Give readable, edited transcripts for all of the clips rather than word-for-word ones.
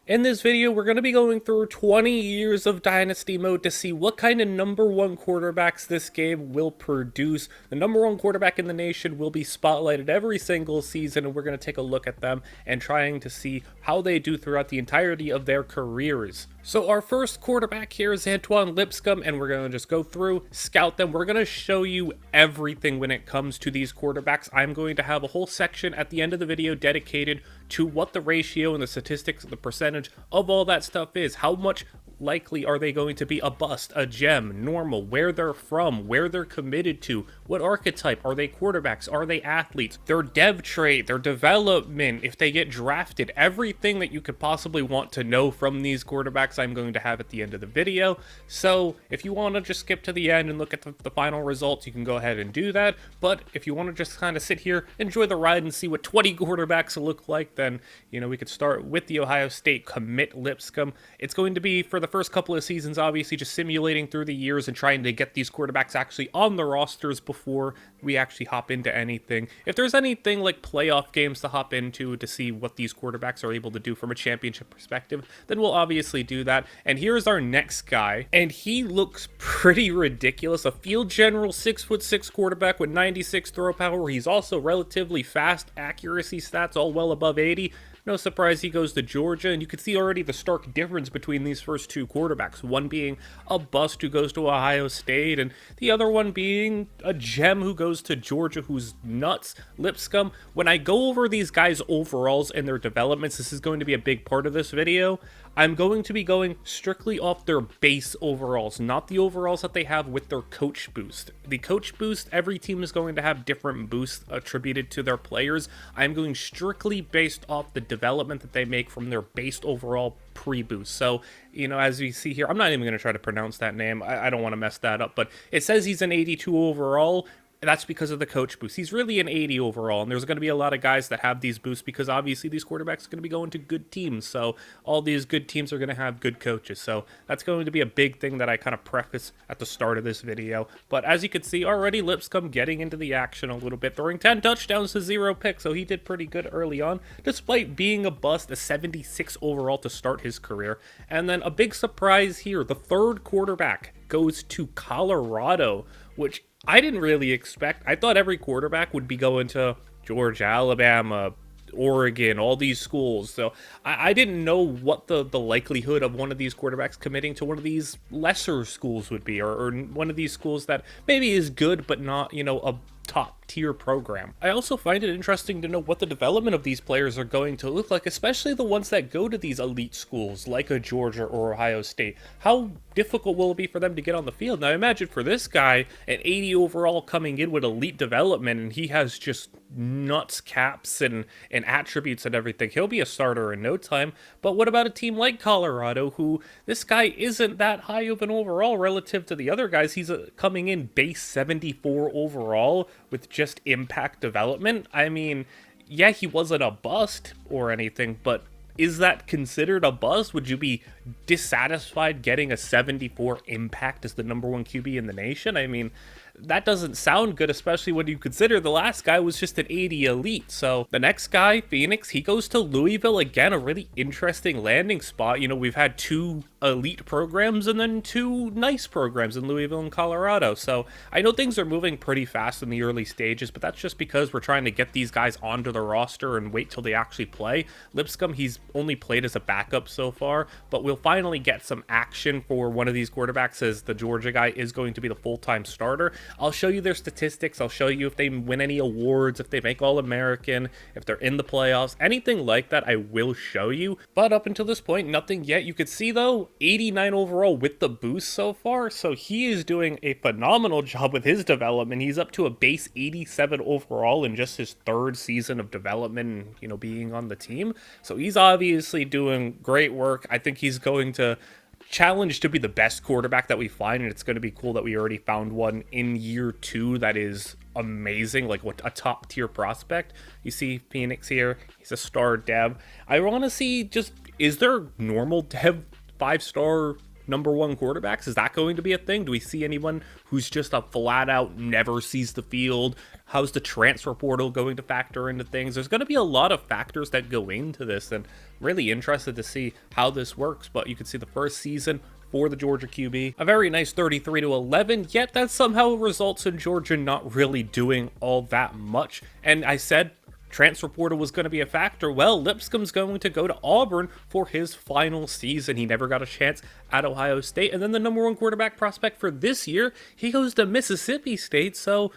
In this video, we're going to be going through 20 years of Dynasty mode to see what kind of #1 quarterbacks this game will produce. The #1 quarterback in the nation will be spotlighted every single season, and we're going to take a look at them and trying to see how they do throughout the entirety of their careers. So our first quarterback here is Antoine Lipscomb, and we're going to just go through, scout them. We're going to show you everything when it comes to these quarterbacks. I'm going to have a whole section at the end of the video dedicated to what the ratio and the statistics, the percentage of all that stuff is. How much likely are they going to be a bust, a gem, normal, where they're from, where they're committed to, what archetype, are they quarterbacks, are they athletes, their dev trait, their development, if they get drafted, everything that you could possibly want to know from these quarterbacks I'm going to have at the end of the video. So if you want to just skip to the end and look at the final results, you can go ahead and do that. But if you want to just kind of sit here, enjoy the ride and see what 20 quarterbacks look like, then we could start with the Ohio State commit Lipscomb. It's going to be for the first couple of seasons, obviously, just simulating through the years and trying to get these quarterbacks actually on the rosters before we actually hop into anything. If there's anything like playoff games to hop into to see what these quarterbacks are able to do from a championship perspective, then we'll obviously do that. And here's our next guy, and he looks pretty ridiculous. A field general, 6'6" quarterback with 96 throw power. He's also relatively fast, accuracy stats all well above 80. No surprise he goes to Georgia, and you can see already the stark difference between these first two quarterbacks. One being a bust who goes to Ohio State, and the other one being a gem who goes to Georgia, who's nuts. Lipscomb, when I go over these guys' overalls and their developments, this is going to be a big part of this video. I'm going to be going strictly off their base overalls, not the overalls that they have with their coach boost. The coach boost, every team is going to have different boosts attributed to their players. I'm going strictly based off the development that they make from their base overall pre-boost. So, as you see here, I'm not even going to try to pronounce that name. I don't want to mess that up, but it says he's an 82 overall. That's because of the coach boost. He's really an 80 overall, and there's going to be a lot of guys that have these boosts because obviously these quarterbacks are going to be going to good teams. So all these good teams are going to have good coaches. So that's going to be a big thing that I kind of preface at the start of this video. But as you can see already, Lipscomb getting into the action a little bit, throwing 10 touchdowns to 0 picks. So he did pretty good early on, despite being a bust, a 76 overall to start his career. And then a big surprise here, the third quarterback goes to Colorado, which I didn't really expect. I thought every quarterback would be going to Georgia, Alabama, Oregon, all these schools. So I didn't know what the likelihood of one of these quarterbacks committing to one of these lesser schools would be, or one of these schools that maybe is good but not, a top tier program. I also find it interesting to know what the development of these players are going to look like, especially the ones that go to these elite schools like a Georgia or Ohio State. How difficult will it be for them to get on the field? Now, I imagine for this guy, an 80 overall coming in with elite development, and he has just nuts caps and attributes and everything. He'll be a starter in no time. But what about a team like Colorado, who this guy isn't that high of an overall relative to the other guys? He's coming in base 74 overall with just impact development. I mean, yeah, he wasn't a bust or anything, but is that considered a bust? Would you be dissatisfied getting a 74 impact as the #1 QB in the nation? I mean, that doesn't sound good, especially when you consider the last guy was just an 80 elite. So the next guy, Phoenix, he goes to Louisville. Again, a really interesting landing spot. We've had 2 elite programs and then 2 nice programs in Louisville and Colorado. So I know things are moving pretty fast in the early stages, but that's just because we're trying to get these guys onto the roster and wait till they actually play. Lipscomb, he's only played as a backup so far, but we'll finally get some action for one of these quarterbacks, as the Georgia guy is going to be the full-time starter. I'll show you their statistics. I'll show you if they win any awards, if they make All-American, if they're in the playoffs, anything like that I will show you. But up until this point, nothing yet. You could see, though, 89 overall with the boost so far. So he is doing a phenomenal job with his development. He's up to a base 87 overall in just his 3rd season of development and, being on the team. So he's obviously doing great work. I think he's going to challenge to be the best quarterback that we find, and it's going to be cool that we already found one in year 2 that is amazing, like what a top tier prospect. You see Phoenix here, he's a star dev. I want to see, just is there normal dev 5-star number one quarterbacks? Is that going to be a thing? Do we see anyone who's just a flat out never sees the field? How's the transfer portal going to factor into things? There's going to be a lot of factors that go into this, and really interested to see how this works. But you can see the first season for the Georgia QB, a very nice 33-11, yet that somehow results in Georgia not really doing all that much. And I said transfer portal was going to be a factor. Well, Lipscomb's going to go to Auburn for his final season. He never got a chance at Ohio State. And then the number one quarterback prospect for this year, he goes to Mississippi State. So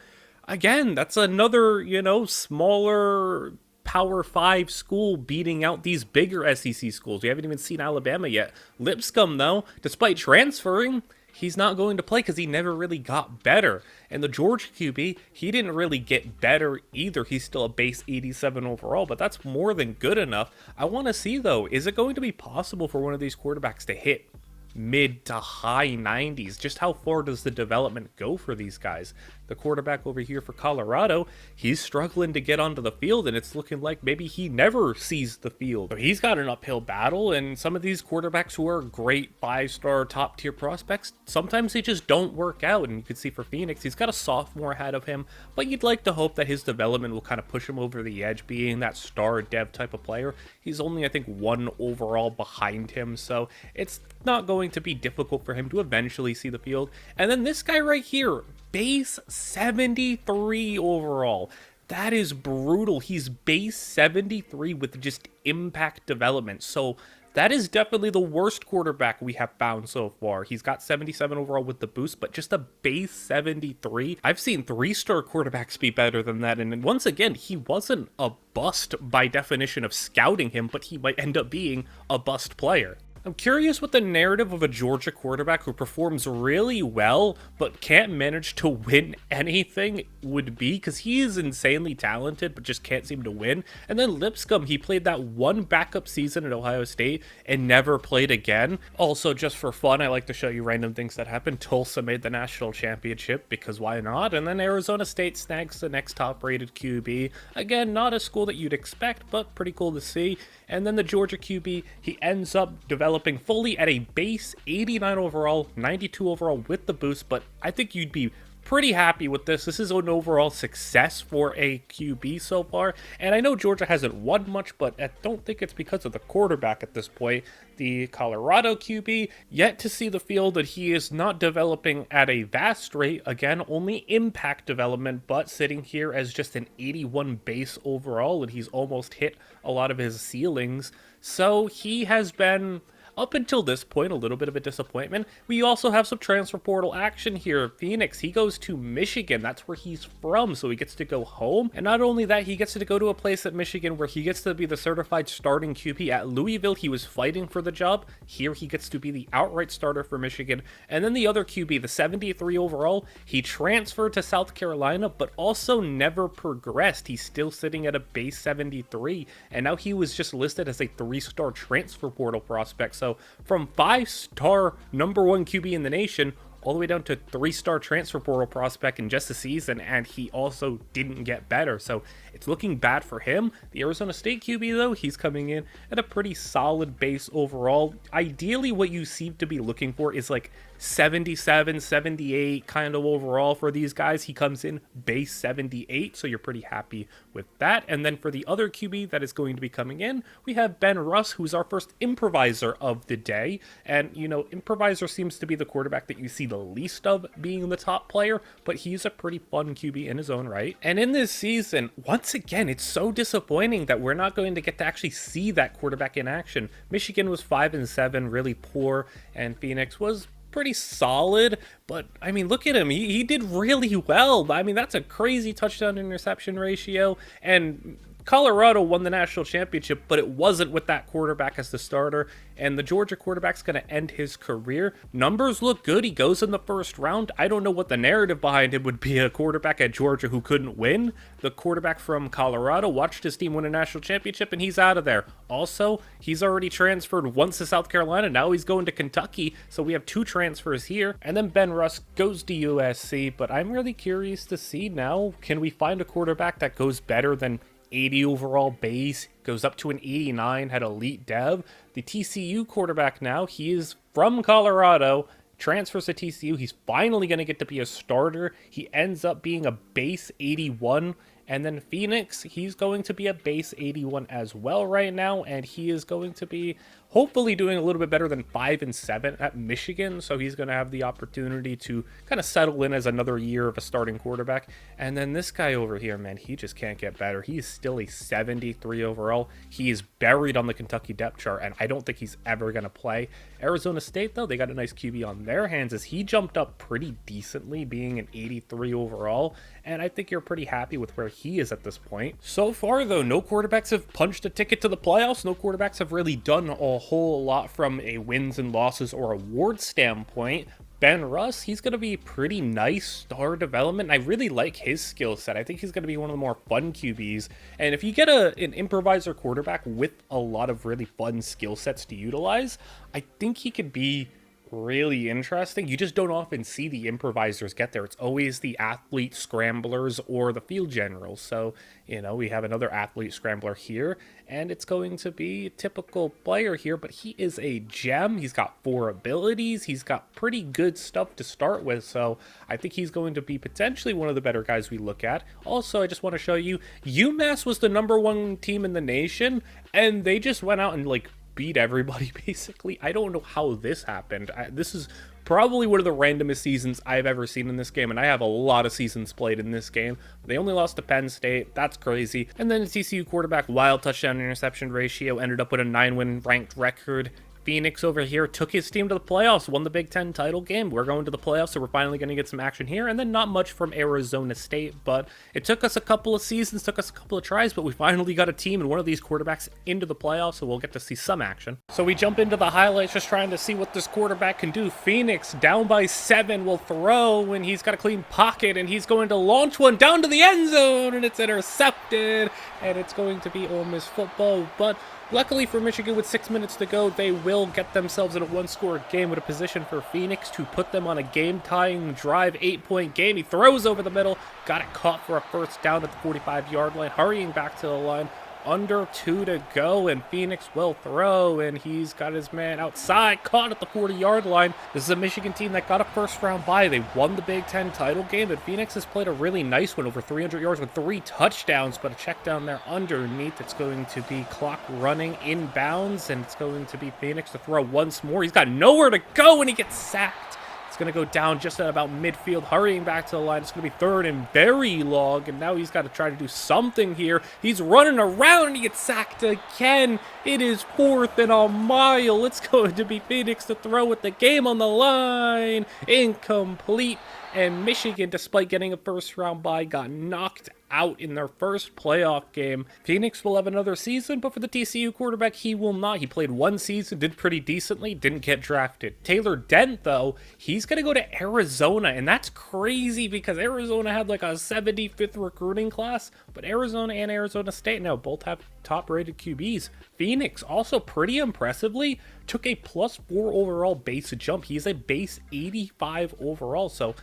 again, that's another, smaller Power 5 school beating out these bigger SEC schools. We haven't even seen Alabama yet. Lipscomb, though, despite transferring, he's not going to play because he never really got better. And the Georgia QB, he didn't really get better either. He's still a base 87 overall, but that's more than good enough. I want to see, though, is it going to be possible for one of these quarterbacks to hit mid to high 90s? Just how far does the development go for these guys? The quarterback over here for Colorado, he's struggling to get onto the field, and it's looking like maybe he never sees the field. So he's got an uphill battle, and some of these quarterbacks who are great 5-star top tier prospects, sometimes they just don't work out. And you can see for Phoenix, he's got a sophomore ahead of him, but you'd like to hope that his development will kind of push him over the edge, being that star dev type of player. He's only, I think, 1 overall behind him, so it's not going to be difficult for him to eventually see the field. And then this guy right here, base 73 overall. That is brutal. He's base 73 with just impact development. So that is definitely the worst quarterback we have found so far. He's got 77 overall with the boost, but just a base 73. I've seen 3-star quarterbacks be better than that. And once again, he wasn't a bust by definition of scouting him, but he might end up being a bust player. I'm curious what the narrative of a Georgia quarterback who performs really well but can't manage to win anything would be, because he is insanely talented but just can't seem to win. And then Lipscomb, he played that one backup season at Ohio State and never played again. Also, just for fun, I like to show you random things that happened. Tulsa made the national championship, because why not? And then Arizona State snags the next top-rated QB. Again, not a school that you'd expect, but pretty cool to see. And then the Georgia QB, he ends up developing fully at a base 89 overall, 92 overall with the boost, but I think you'd be pretty happy with this. This is an overall success for a QB so far, and I know Georgia hasn't won much, but I don't think it's because of the quarterback at this point. The Colorado QB, yet to see the field, that he is not developing at a vast rate. Again, only impact development, but sitting here as just an 81 base overall, and he's almost hit a lot of his ceilings. So he has been, up until this point, a little bit of a disappointment. We also have some transfer portal action here. Phoenix, he goes to Michigan. That's where he's from, so he gets to go home. And not only that, he gets to go to a place at Michigan where he gets to be the certified starting QB. At Louisville, he was fighting for the job. Here, he gets to be the outright starter for Michigan. And then the other QB, the 73 overall, he transferred to South Carolina, but also never progressed. He's still sitting at a base 73, and now he was just listed as a 3-star transfer portal prospect. So from 5-star number 1 QB in the nation, all the way down to 3-star transfer portal prospect in just a season, and he also didn't get better. So it's looking bad for him. The Arizona State QB, though, he's coming in at a pretty solid base overall. Ideally, what you seem to be looking for is like 77, 78 kind of overall for these guys. He comes in base 78, so you're pretty happy with that. And then for the other QB that is going to be coming in, we have Ben Russ, who's our first improviser of the day. And, improviser seems to be the quarterback that you see the least of being the top player, but he's a pretty fun QB in his own right. And in this season, once again, it's so disappointing that we're not going to get to actually see that quarterback in action. Michigan was 5-7, really poor, and Phoenix was pretty solid, but I mean, look at him. He did really well. I mean, that's a crazy touchdown interception ratio, and Colorado won the national championship, but it wasn't with that quarterback as the starter, and the Georgia quarterback's going to end his career. Numbers look good. He goes in the first round. I don't know what the narrative behind it would be, a quarterback at Georgia who couldn't win. The quarterback from Colorado watched his team win a national championship, and he's out of there. Also, he's already transferred once to South Carolina. Now he's going to Kentucky, so we have 2 transfers here. And then Ben Russ goes to USC, but I'm really curious to see now, can we find a quarterback that goes better than 80 overall base, goes up to an 89, had elite dev. The TCU quarterback now, he is from Colorado, transfers to TCU. He's finally going to get to be a starter. He ends up being a base 81. And then Phoenix, he's going to be a base 81 as well right now. And he is going to be hopefully doing a little bit better than 5-7 at Michigan. So he's going to have the opportunity to kind of settle in as another year of a starting quarterback. And then this guy over here, man, he just can't get better. He's still a 73 overall. He is buried on the Kentucky depth chart, and I don't think he's ever going to play. Arizona State, though, they got a nice QB on their hands as he jumped up pretty decently, being an 83 overall. And I think you're pretty happy with where he is at this point. So far, though, no quarterbacks have punched a ticket to the playoffs. No quarterbacks have really done a whole lot from a wins and losses or award standpoint. Ben Russ, he's going to be pretty nice star development. I really like his skill set. I think he's going to be one of the more fun QBs. And if you get an improviser quarterback with a lot of really fun skill sets to utilize, I think he could be really interesting. You just don't often see the improvisers get there. It's always the athlete scramblers or the field generals. So, we have another athlete scrambler here, and it's going to be a typical player here, but he is a gem. He's got 4 abilities. He's got pretty good stuff to start with. So I think he's going to be potentially one of the better guys we look at. Also, I just want to show you, UMass was the #1 team in the nation, and they just went out and beat everybody basically. I don't know how this happened. This is probably one of the randomest seasons I've ever seen in this game, and I have a lot of seasons played in this game. They only lost to Penn State. That's crazy. And then the TCU quarterback, wild touchdown interception ratio, ended up with a 9-win ranked record. Phoenix over here took his team to the playoffs, won the Big Ten title game. We're going to the playoffs, so we're finally going to get some action here. And then not much from Arizona State, but it took us a couple of seasons, took us a couple of tries, but we finally got a team and one of these quarterbacks into the playoffs, so we'll get to see some action. So we jump into the highlights, just trying to see what this quarterback can do. Phoenix, down by 7, will throw, and he's got a clean pocket, and he's going to launch one down to the end zone, and it's intercepted, and it's going to be Ole Miss football, but luckily for Michigan, with 6 minutes to go, they will get themselves in a 1-score game with a position for Phoenix to put them on a game-tying drive, 8-point game. He throws over the middle, got it caught for a first down at the 45-yard line, hurrying back to the line. Under 2 to go, and Phoenix will throw, and he's got his man outside, caught at the 40-yard line. This is a Michigan team that got a first-round bye. They won the Big Ten title game, and Phoenix has played a really nice one, over 300 yards with 3 touchdowns, but a check down there underneath. It's going to be clock running inbounds, and it's going to be Phoenix to throw once more. He's got nowhere to go, and he gets sacked. It's going to go down just at about midfield, hurrying back to the line. It's going to be 3rd and very long, and now he's got to try to do something here. He's running around, and he gets sacked again. It is 4th and a mile. It's going to be Phoenix to throw with the game on the line. Incomplete. And Michigan, despite getting a first-round bye, got knocked out in their first playoff game. Phoenix will have another season, but for the TCU quarterback, he will not. He played 1 season, did pretty decently, didn't get drafted. Taylor Dent, though, he's going to go to Arizona, and that's crazy because Arizona had a 75th recruiting class, but Arizona and Arizona State now both have top-rated QBs. Phoenix, also pretty impressively, took a +4 overall base jump. He's a base 85 overall, so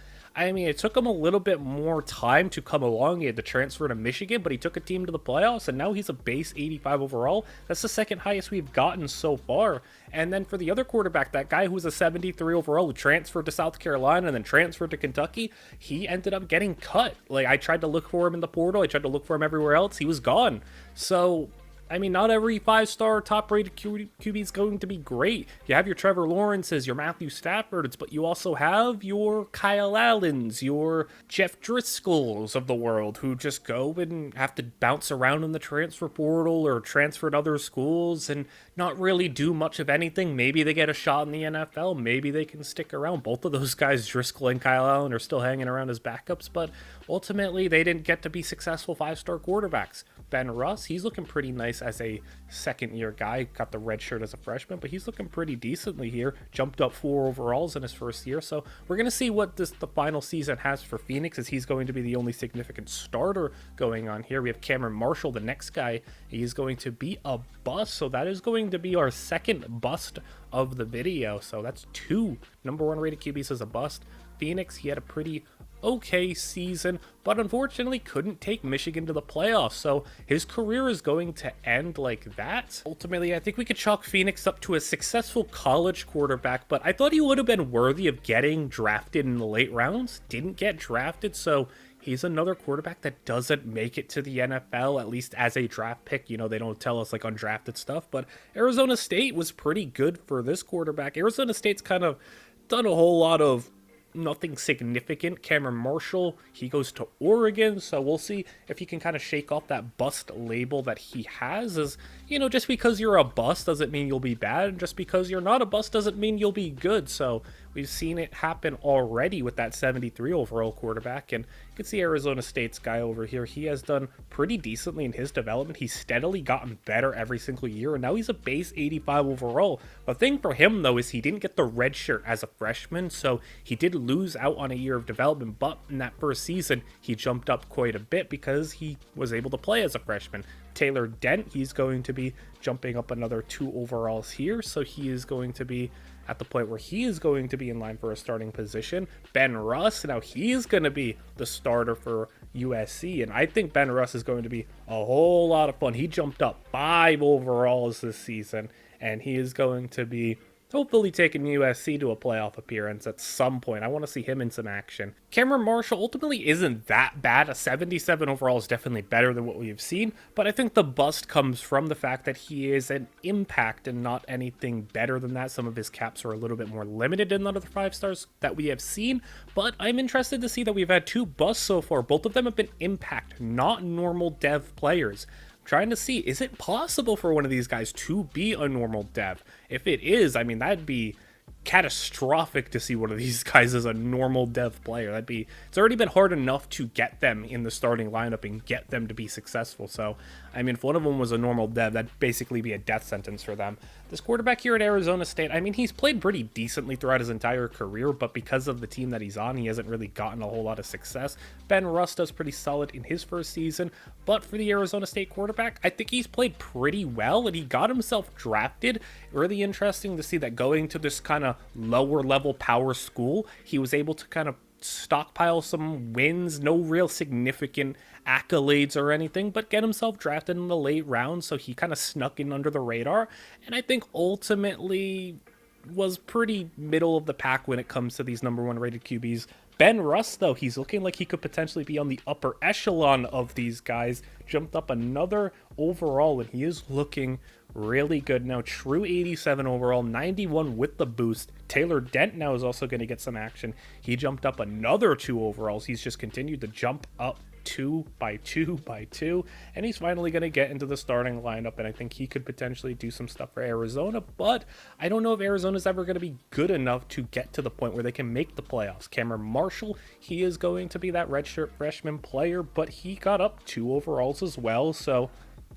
it took him a little bit more time to come along. He had to transfer to Michigan, but he took a team to the playoffs, and now he's a base 85 overall. That's the 2nd highest we've gotten so far. And then for the other quarterback, that guy who was a 73 overall who transferred to South Carolina and then transferred to Kentucky, he ended up getting cut. I tried to look for him in the portal. I tried to look for him everywhere else. He was gone. So not every 5-star top-rated QB is going to be great. You have your Trevor Lawrences, your Matthew Staffords, but you also have your Kyle Allens, your Jeff Driscolls of the world, who just go and have to bounce around in the transfer portal or transfer to other schools and not really do much of anything. Maybe they get a shot in the NFL. Maybe they can stick around. Both of those guys, Driscoll and Kyle Allen, are still hanging around as backups, but ultimately they didn't get to be successful 5-star quarterbacks. Ben Russ, he's looking pretty nice as a second-year guy. Got the red shirt as a freshman, but he's looking pretty decently here. Jumped up 4 overalls in his first year, so we're going to see what the final season has for Phoenix, as he's going to be the only significant starter going on here. We have Cameron Marshall, the next guy. He's going to be a bust, so that is going to be our 2nd bust of the video. So that's 2 #1 rated QBs as a bust. Phoenix, he had a pretty okay season, but unfortunately couldn't take Michigan to the playoffs, so his career is going to end like that. Ultimately, I think we could chalk Phoenix up to a successful college quarterback, but I thought he would have been worthy of getting drafted in the late rounds. Didn't get drafted, so he's another quarterback that doesn't make it to the NFL, at least as a draft pick. You know, they don't tell us like undrafted stuff, but Arizona State was pretty good for this quarterback. Arizona State's kind of done a whole lot of nothing significant. Cameron Marshall, he goes to Oregon, so we'll see if he can kind of shake off that bust label that he has. As you know, just because you're a bust doesn't mean you'll be bad, and just because you're not a bust doesn't mean you'll be good. So we've seen it happen already with that 73 overall quarterback, and you can see Arizona State's guy over here. He has done pretty decently in his development. He's steadily gotten better every single year, and now he's a base 85 overall. The thing for him, though, is he didn't get the red shirt as a freshman, so he did lose out on a year of development, but in that first season, he jumped up quite a bit because he was able to play as a freshman. Taylor Dent, he's going to be jumping up another 2 overalls here, so he is going to be at the point where he is going to be in line for a starting position. Ben Russ, now he is going to be the starter for USC, and I think Ben Russ is going to be a whole lot of fun. He jumped up 5 overalls this season, and he is going to be hopefully taking USC to a playoff appearance at some point. I want to see him in some action. Cameron Marshall ultimately isn't that bad. A 77 overall is definitely better than what we've seen, but I think the bust comes from the fact that he is an impact and not anything better than that. Some of his caps are a little bit more limited than the other 5 stars that we have seen, but I'm interested to see that we've had 2 busts so far. Both of them have been impact, not normal dev players. Trying to see, is it possible for one of these guys to be a normal dev? If it is, I mean, that'd be catastrophic to see one of these guys as a normal dev player. It's already been hard enough to get them in the starting lineup and get them to be successful. So, I mean, if one of them was a normal dev, that'd basically be a death sentence for them. This quarterback here at Arizona State, I mean, he's played pretty decently throughout his entire career, but because of the team that he's on, he hasn't really gotten a whole lot of success. Ben Russ does pretty solid in his first season, but for the Arizona State quarterback, I think he's played pretty well, and he got himself drafted. Really interesting to see that going to this kind of lower level power school, he was able to kind of stockpile some wins, no real significant accolades or anything, but get himself drafted in the late rounds, so he kind of snuck in under the radar, and I think ultimately was pretty middle of the pack when it comes to these number 1 rated QBs. Ben Russ, though, he's looking like he could potentially be on the upper echelon of these guys. Jumped up another overall, and he is looking really good now. True 87 overall, 91 with the boost. Taylor Dent now is also going to get some action. He jumped up another 2 overalls. He's just continued to jump up 2 by 2 by 2, and he's finally going to get into the starting lineup, and I think he could potentially do some stuff for Arizona, but I don't know if Arizona's ever going to be good enough to get to the point where they can make the playoffs. Cameron Marshall, he is going to be that redshirt freshman player, but he got up 2 overalls as well, so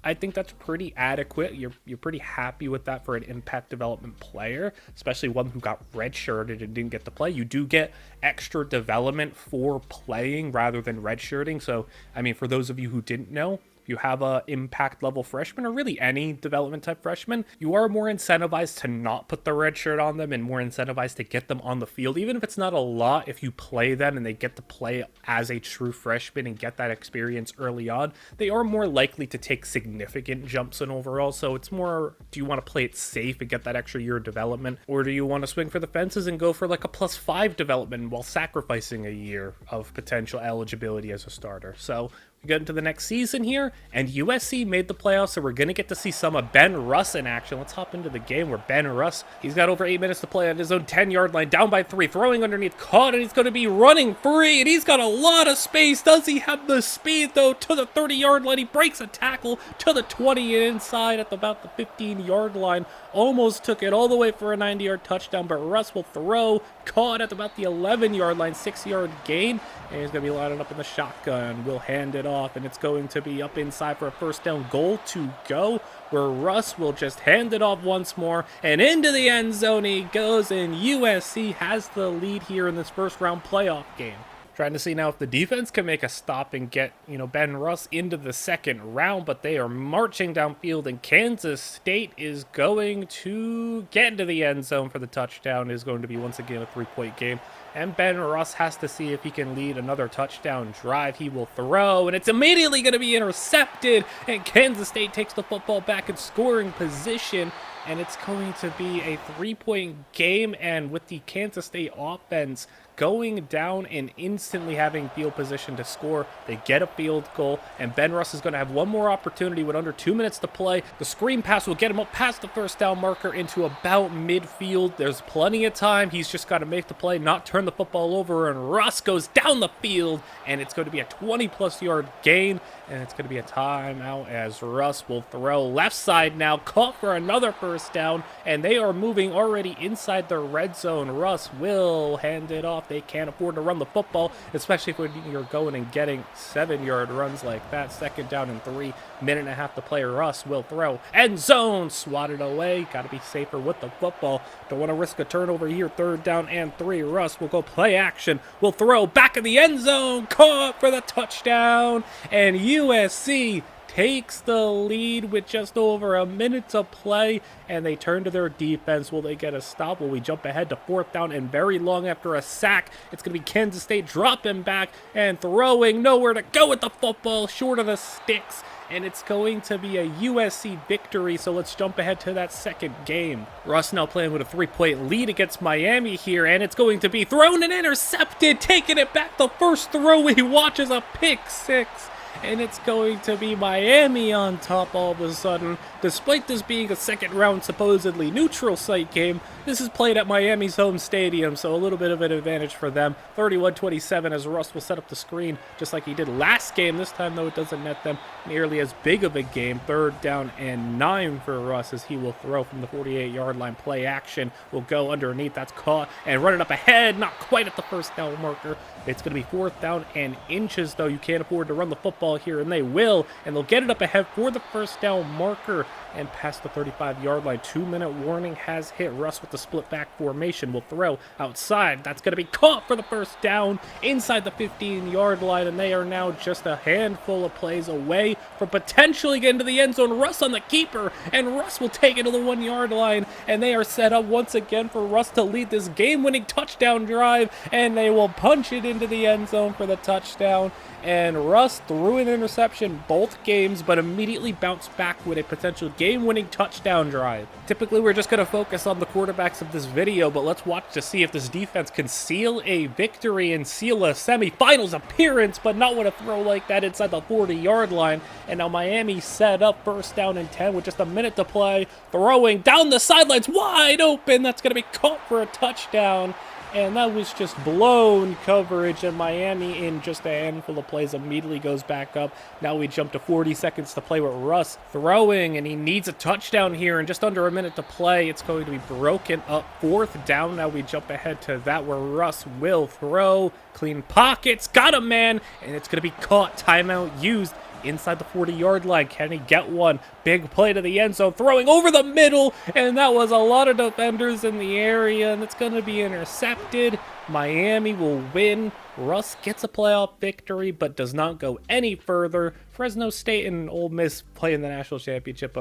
I think that's pretty adequate. You're pretty happy with that for an impact development player, especially one who got redshirted and didn't get to play. You do get extra development for playing rather than redshirting. So, I mean, for those of you who didn't know, if you have a impact level freshman, or really any development type freshman, you are more incentivized to not put the red shirt on them and more incentivized to get them on the field, even if it's not a lot. If you play them and they get to play as a true freshman and get that experience early on, they are more likely to take significant jumps in overall. So it's more, do you want to play it safe and get that extra year of development, or do you want to swing for the fences and go for like a +5 development while sacrificing a year of potential eligibility as a starter? So we get into the next season here, and USC made the playoffs, so we're going to get to see some of Ben Russ in action. Let's hop into the game where Ben Russ, he's got over 8 minutes to play on his own 10-yard line, down by 3, throwing underneath, caught, and he's going to be running free, and he's got a lot of space. Does he have the speed, though, to the 30-yard line? He breaks a tackle to the 20 and inside at about the 15-yard line. Almost took it all the way for a 90-yard touchdown, but Russ will throw, caught at about the 11-yard line, 6-yard gain, and he's going to be lining up in the shotgun. We'll hand it off, and it's going to be up inside for a first down goal to go, where Russ will just hand it off once more, and into the end zone he goes, and USC has the lead here in this first round playoff game. Trying to see now if the defense can make a stop and get, Ben Russ into the second round, but they are marching downfield, and Kansas State is going to get into the end zone for the touchdown. It is going to be once again a 3-point game, and Ben Russ has to see if he can lead another touchdown drive. He will throw, and it's immediately going to be intercepted, and Kansas State takes the football back in scoring position, and it's going to be a 3-point game. And with the Kansas State offense going down and instantly having field position to score, they get a field goal, and Ben Russ is going to have one more opportunity with under 2 minutes to play. The screen pass will get him up past the first down marker into about midfield. There's plenty of time. He's just got to make the play, not turn the football over, and Russ goes down the field, and it's going to be a 20-plus yard gain, and it's going to be a timeout as Russ will throw left side now, caught for another first down, and they are moving already inside the red zone. Russ will hand it off. They can't afford to run the football, especially when you're going and getting 7-yard runs like that. Second down and 3, minute and a half to play. Russ will throw. End zone, swatted away. Got to be safer with the football. Don't want to risk a turnover here. Third down and 3. Russ will go play action. Will throw back in the end zone. Caught for the touchdown. And USC takes the lead with just over a minute to play, and they turn to their defense. Will they get a stop? Will we jump ahead to fourth down and very long after a sack? It's going to be Kansas State dropping back and throwing. Nowhere to go with the football, short of the sticks, and it's going to be a USC victory. So let's jump ahead to that second game. Russ now playing with a 3-point lead against Miami here, and it's going to be thrown and intercepted. Taking it back, the first throw he watches, a pick six. And it's going to be Miami on top all of a sudden. Despite this being a second round supposedly neutral site game, this is played at Miami's home stadium, so a little bit of an advantage for them. 31-27 as Russ will set up the screen just like he did last game. This time, though, it doesn't net them nearly as big of a game. Third down and 9 for Russ as he will throw from the 48-yard line. Play action will go underneath. That's caught and running up ahead. Not quite at the first down marker. It's going to be fourth down and inches, though. You can't afford to run the football here, and they will. And they'll get it up ahead for the first down marker and past the 35-yard line. 2-minute warning has hit. Russ with the split back formation will throw outside. That's going to be caught for the first down inside the 15-yard line, and they are now just a handful of plays away from potentially getting to the end zone. Russ on the keeper, and Russ will take it to the 1-yard line, and they are set up once again for Russ to lead this game-winning touchdown drive, and they will punch it into the end zone for the touchdown. And Russ threw an interception both games, but immediately bounced back with a potential game-winning touchdown drive. Typically, we're just going to focus on the quarterbacks of this video, but let's watch to see if this defense can seal a victory and seal a semifinals appearance, but not with a throw like that inside the 40-yard line. And now Miami set up first down and 10 with just a minute to play. Throwing down the sidelines, wide open. That's going to be caught for a touchdown. And that was just blown coverage, and Miami, in just a handful of plays, immediately goes back up. Now we jump to 40 seconds to play with Russ throwing, and he needs a touchdown here, and just under a minute to play. It's going to be broken up. Fourth down. Now we jump ahead to that where Russ will throw. Clean pockets. Got him, man. And it's going to be caught. Timeout used. Inside the 40-yard line. Can he get one? Big play to the end zone. Throwing over the middle. And that was a lot of defenders in the area. And it's going to be intercepted. Miami will win. Russ gets a playoff victory, but does not go any further. Fresno State and Ole Miss play in the national championship.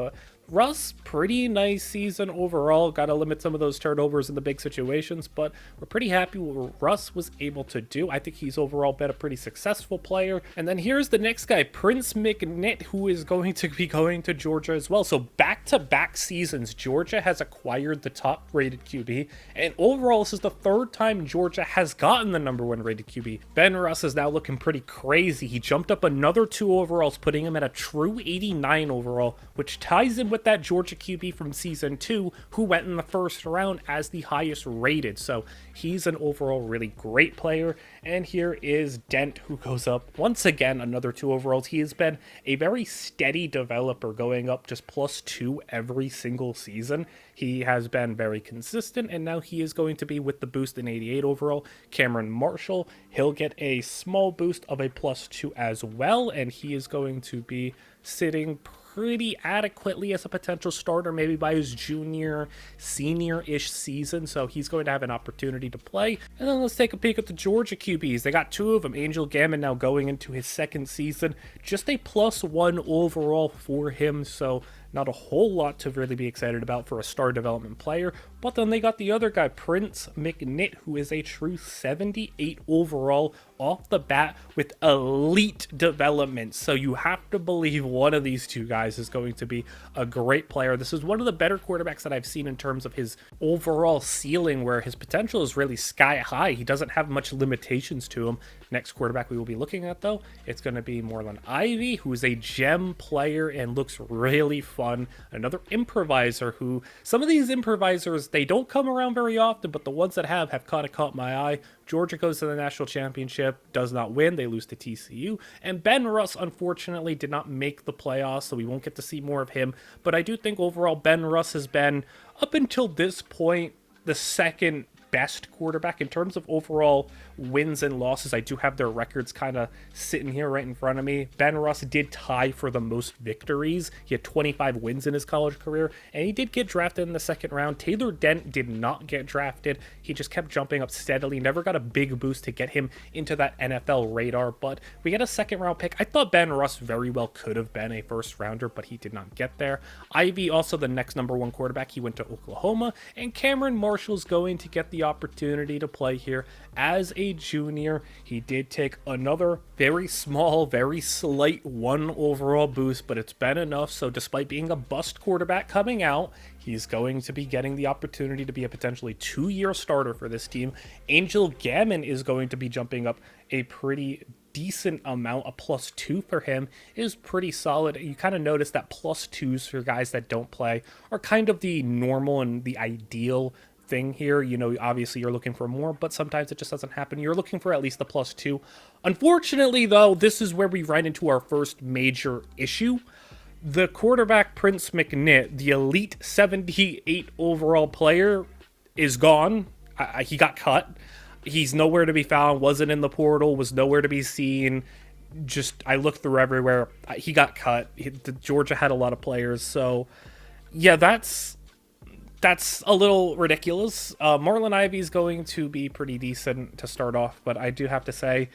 Russ, pretty nice season overall. Got to limit some of those turnovers in the big situations, but we're pretty happy with what Russ was able to do. I think he's overall been a pretty successful player. And then here's the next guy, Prince McNitt, who is going to be going to Georgia as well. So back-to-back seasons, Georgia has acquired the top-rated QB, and overall, this is the third time Georgia has gotten the number 1 rated QB. Ben Russ is now looking pretty crazy. He jumped up another 2 overalls, putting him at a true 89 overall, which ties in with that Georgia QB from season 2 who went in the first round as the highest rated. So he's an overall really great player. And here is Dent, who goes up once again, another 2 overalls. He has been a very steady developer, going up just +2 every single season. He has been very consistent, and now he is going to be with the boost in 88 overall. Cameron Marshall, he'll get a small boost of a +2 as well, and he is going to be sitting pretty adequately as a potential starter, maybe by his junior, senior-ish season, so he's going to have an opportunity to play. And then let's take a peek at the Georgia QBs. They got two of them. Angel Gammon now going into his second season, just a +1 overall for him, so not a whole lot to really be excited about for a star development player. But then they got the other guy, Prince McNitt, who is a true 78 overall off the bat with elite development. So you have to believe one of these two guys is going to be a great player. This is one of the better quarterbacks that I've seen in terms of his overall ceiling, where his potential is really sky high. He doesn't have much limitations to him. Next quarterback we will be looking at, though, it's going to be Marlon Ivy, who is a gem player and looks really fun. Another improviser who, some of these improvisers, they don't come around very often, but the ones that have kind of caught my eye. Georgia goes to the national championship, does not win, they lose to TCU, and Ben Russ unfortunately did not make the playoffs, so we won't get to see more of him, but I do think overall Ben Russ has been, up until this point, the second best quarterback in terms of overall wins and losses. I do have their records kind of sitting here right in front of me. Ben Russ did tie for the most victories. He had 25 wins in his college career, and he did get drafted in the second round. Taylor Dent did not get drafted. He just kept jumping up steadily, never got a big boost to get him into that NFL radar, but we got a second round pick. I thought Ben Russ very well could have been a first rounder, but he did not get there. Ivy, also the next #1 quarterback, he went to Oklahoma, and Cameron Marshall's going to get the opportunity to play here as a junior. He did take another very small, very slight 1 overall boost, but it's been enough. So despite being a bust quarterback coming out, he's going to be getting the opportunity to be a potentially 2-year starter for this team. Angel Gammon is going to be jumping up a pretty decent amount. A +2 for him is pretty solid. You kind of notice that +2s for guys that don't play are kind of the normal and the ideal thing here. You know, obviously you're looking for more, but sometimes it just doesn't happen. You're looking for at least a +2. Unfortunately, though, this is where we run into our first major issue. The quarterback, Prince McNitt, the elite 78 overall player, is gone. He got cut. He's nowhere to be found, wasn't in the portal, was nowhere to be seen. Just, I looked through everywhere. He got cut. Georgia had a lot of players, so yeah, that's a little ridiculous. Marlon Ivy is going to be pretty decent to start off, but I do have to say,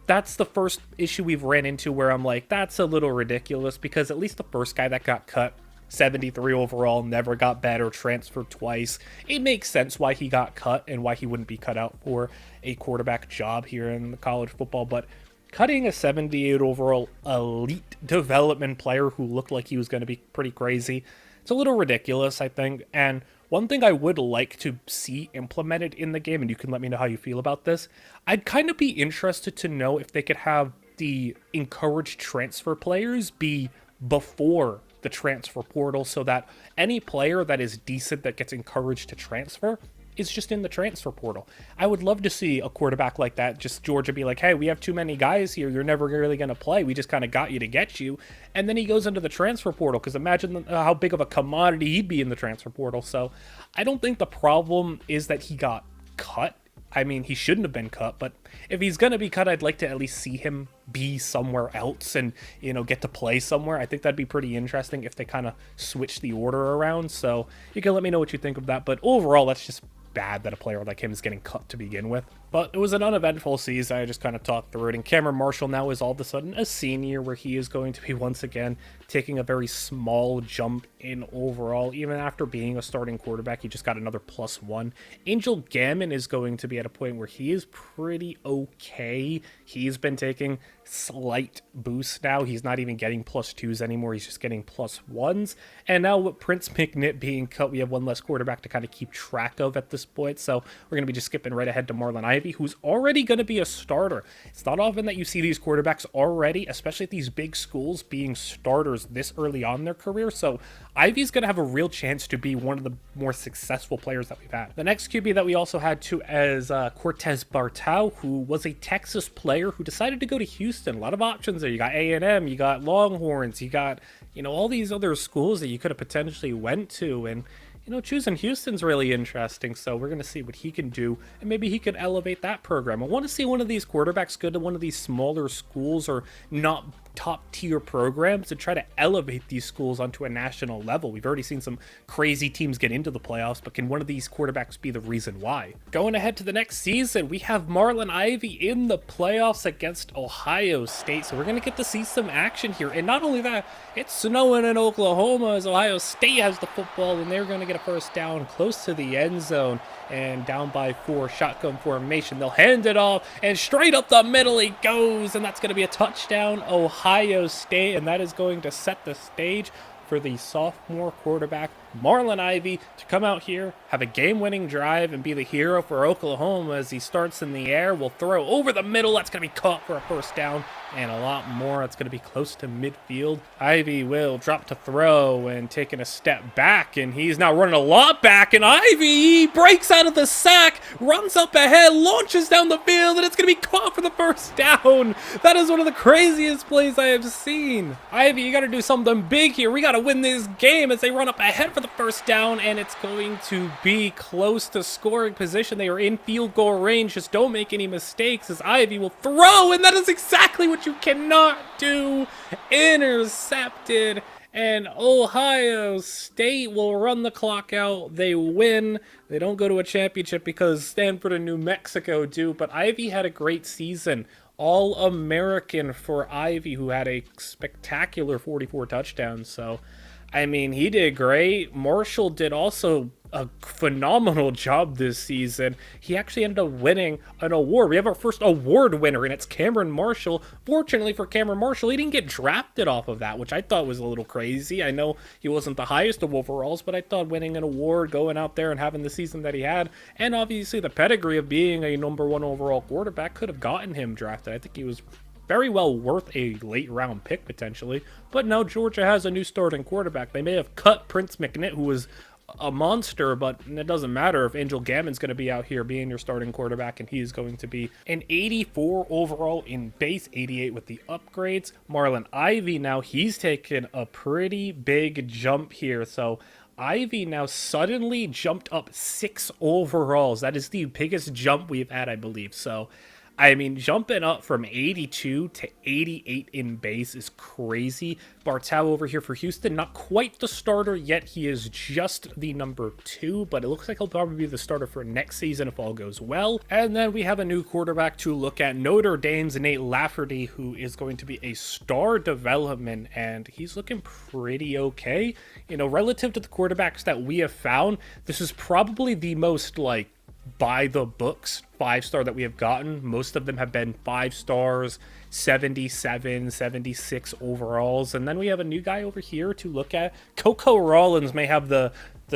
that's the first issue we've ran into where I'm like, that's a little ridiculous, because at least the first guy that got cut, 73 overall, never got better, transferred twice. It makes sense why he got cut and why he wouldn't be cut out for a quarterback job here in the college football, but cutting a 78 overall elite development player who looked like he was going to be pretty crazy, it's a little ridiculous, I think. And one thing I would like to see implemented in the game, and you can let me know how you feel about this, I'd kind of be interested to know if they could have the encouraged transfer players be before the transfer portal, so that any player that is decent that gets encouraged to transfer is just in the transfer portal. I would love to see a quarterback like that, just Georgia be like, hey, we have too many guys here, you're never really going to play, we just kind of got you to get you, and then he goes into the transfer portal, because imagine how big of a commodity he'd be in the transfer portal. So I don't think the problem is that he got cut. I mean, he shouldn't have been cut, but if he's going to be cut, I'd like to at least see him be somewhere else and, you know, get to play somewhere. I think that'd be pretty interesting if they kind of switch the order around. So you can let me know what you think of that. But overall, that's just bad that a player like him is getting cut to begin with. But it was an uneventful season. I just kind of talked through it. And Cameron Marshall now is all of a sudden a senior, where he is going to be once again taking a very small jump in overall. Even after being a starting quarterback, he just got another +1. Angel Gammon is going to be at a point where he is pretty okay. He's been taking slight boosts now. He's not even getting +2s anymore. He's just getting +1s. And now with Prince McNitt being cut, we have one less quarterback to kind of keep track of at this point. So we're going to be just skipping right ahead to Marlon Ivy, who's already going to be a starter. It's not often that you see these quarterbacks already, especially at these big schools, being starters this early on in their career. So Ivy's going to have a real chance to be one of the more successful players that we've had. The next QB that we also had too as Cortez Bartau, who was a Texas player who decided to go to Houston. A lot of options there. You got A&M, you got Longhorns, you got, you know, all these other schools that you could have potentially went to, and you know, choosing Houston's really interesting. So we're going to see what he can do, and maybe he could elevate that program. I want to see one of these quarterbacks go to one of these smaller schools, or not top tier programs and try to elevate these schools onto a national level. We've already seen some crazy teams get into the playoffs, but can one of these quarterbacks be the reason why? Going ahead to the next season, we have Marlon Ivy in the playoffs against Ohio State. So we're going to get to see some action here. And not only that, it's snowing in Oklahoma as Ohio State has the football, and they're going to get a first down close to the end zone and down by 4, shotgun formation. They'll hand it off, and straight up the middle he goes, and that's going to be a touchdown, Ohio State, and that is going to set the stage for the sophomore quarterback Marlon Ivy to come out here, have a game-winning drive, and be the hero for Oklahoma as he starts in the air. Will throw over the middle. That's going to be caught for a first down, and a lot more. That's going to be close to midfield. Ivy will drop to throw and taking a step back, and he's now running a lot back, and Ivy breaks out of the sack, runs up ahead, launches down the field, and it's going to be caught for the first down. That is one of the craziest plays I have seen. Ivy, you got to do something big here. We got to win this game as they run up ahead for the first down, and it's going to be close to scoring position. They are in field goal range. Just don't make any mistakes as Ivy will throw, and that is exactly what you cannot do. Intercepted, and Ohio State will run the clock out. They win. They don't go to a championship because Stanford and New Mexico do, but Ivy had a great season. All-American for Ivy, who had a spectacular 44 touchdowns. So, I mean, he did great. Marshall did also a phenomenal job this season. He actually ended up winning an award. We have our first award winner, and it's Cameron Marshall. Fortunately for Cameron Marshall, he didn't get drafted off of that, which I thought was a little crazy. I know he wasn't the highest of overalls, but I thought winning an award, going out there and having the season that he had, and obviously the pedigree of being a #1 overall quarterback could have gotten him drafted. I think he was very well worth a late round pick potentially, but now Georgia has a new starting quarterback. They may have cut Prince McNitt, who was a monster, but it doesn't matter if Angel Gammon's going to be out here being your starting quarterback, and he is going to be an 84 overall in base, 88 with the upgrades. Marlon Ivy, now he's taken a pretty big jump here, so Ivy now suddenly jumped up 6 overalls. That is the biggest jump we've had, I believe. So I mean, jumping up from 82 to 88 in base is crazy. Bartow over here for Houston, not quite the starter yet. He is just the #2, but it looks like he'll probably be the starter for next season if all goes well. And then we have a new quarterback to look at, Notre Dame's Nate Lafferty, who is going to be a star development, and he's looking pretty okay. You know, relative to the quarterbacks that we have found, this is probably the most, like, by the books 5-star that we have gotten. Most of them have been 5 stars, 77, 76 overalls. And then we have a new guy over here to look at. Coco Rollins may have the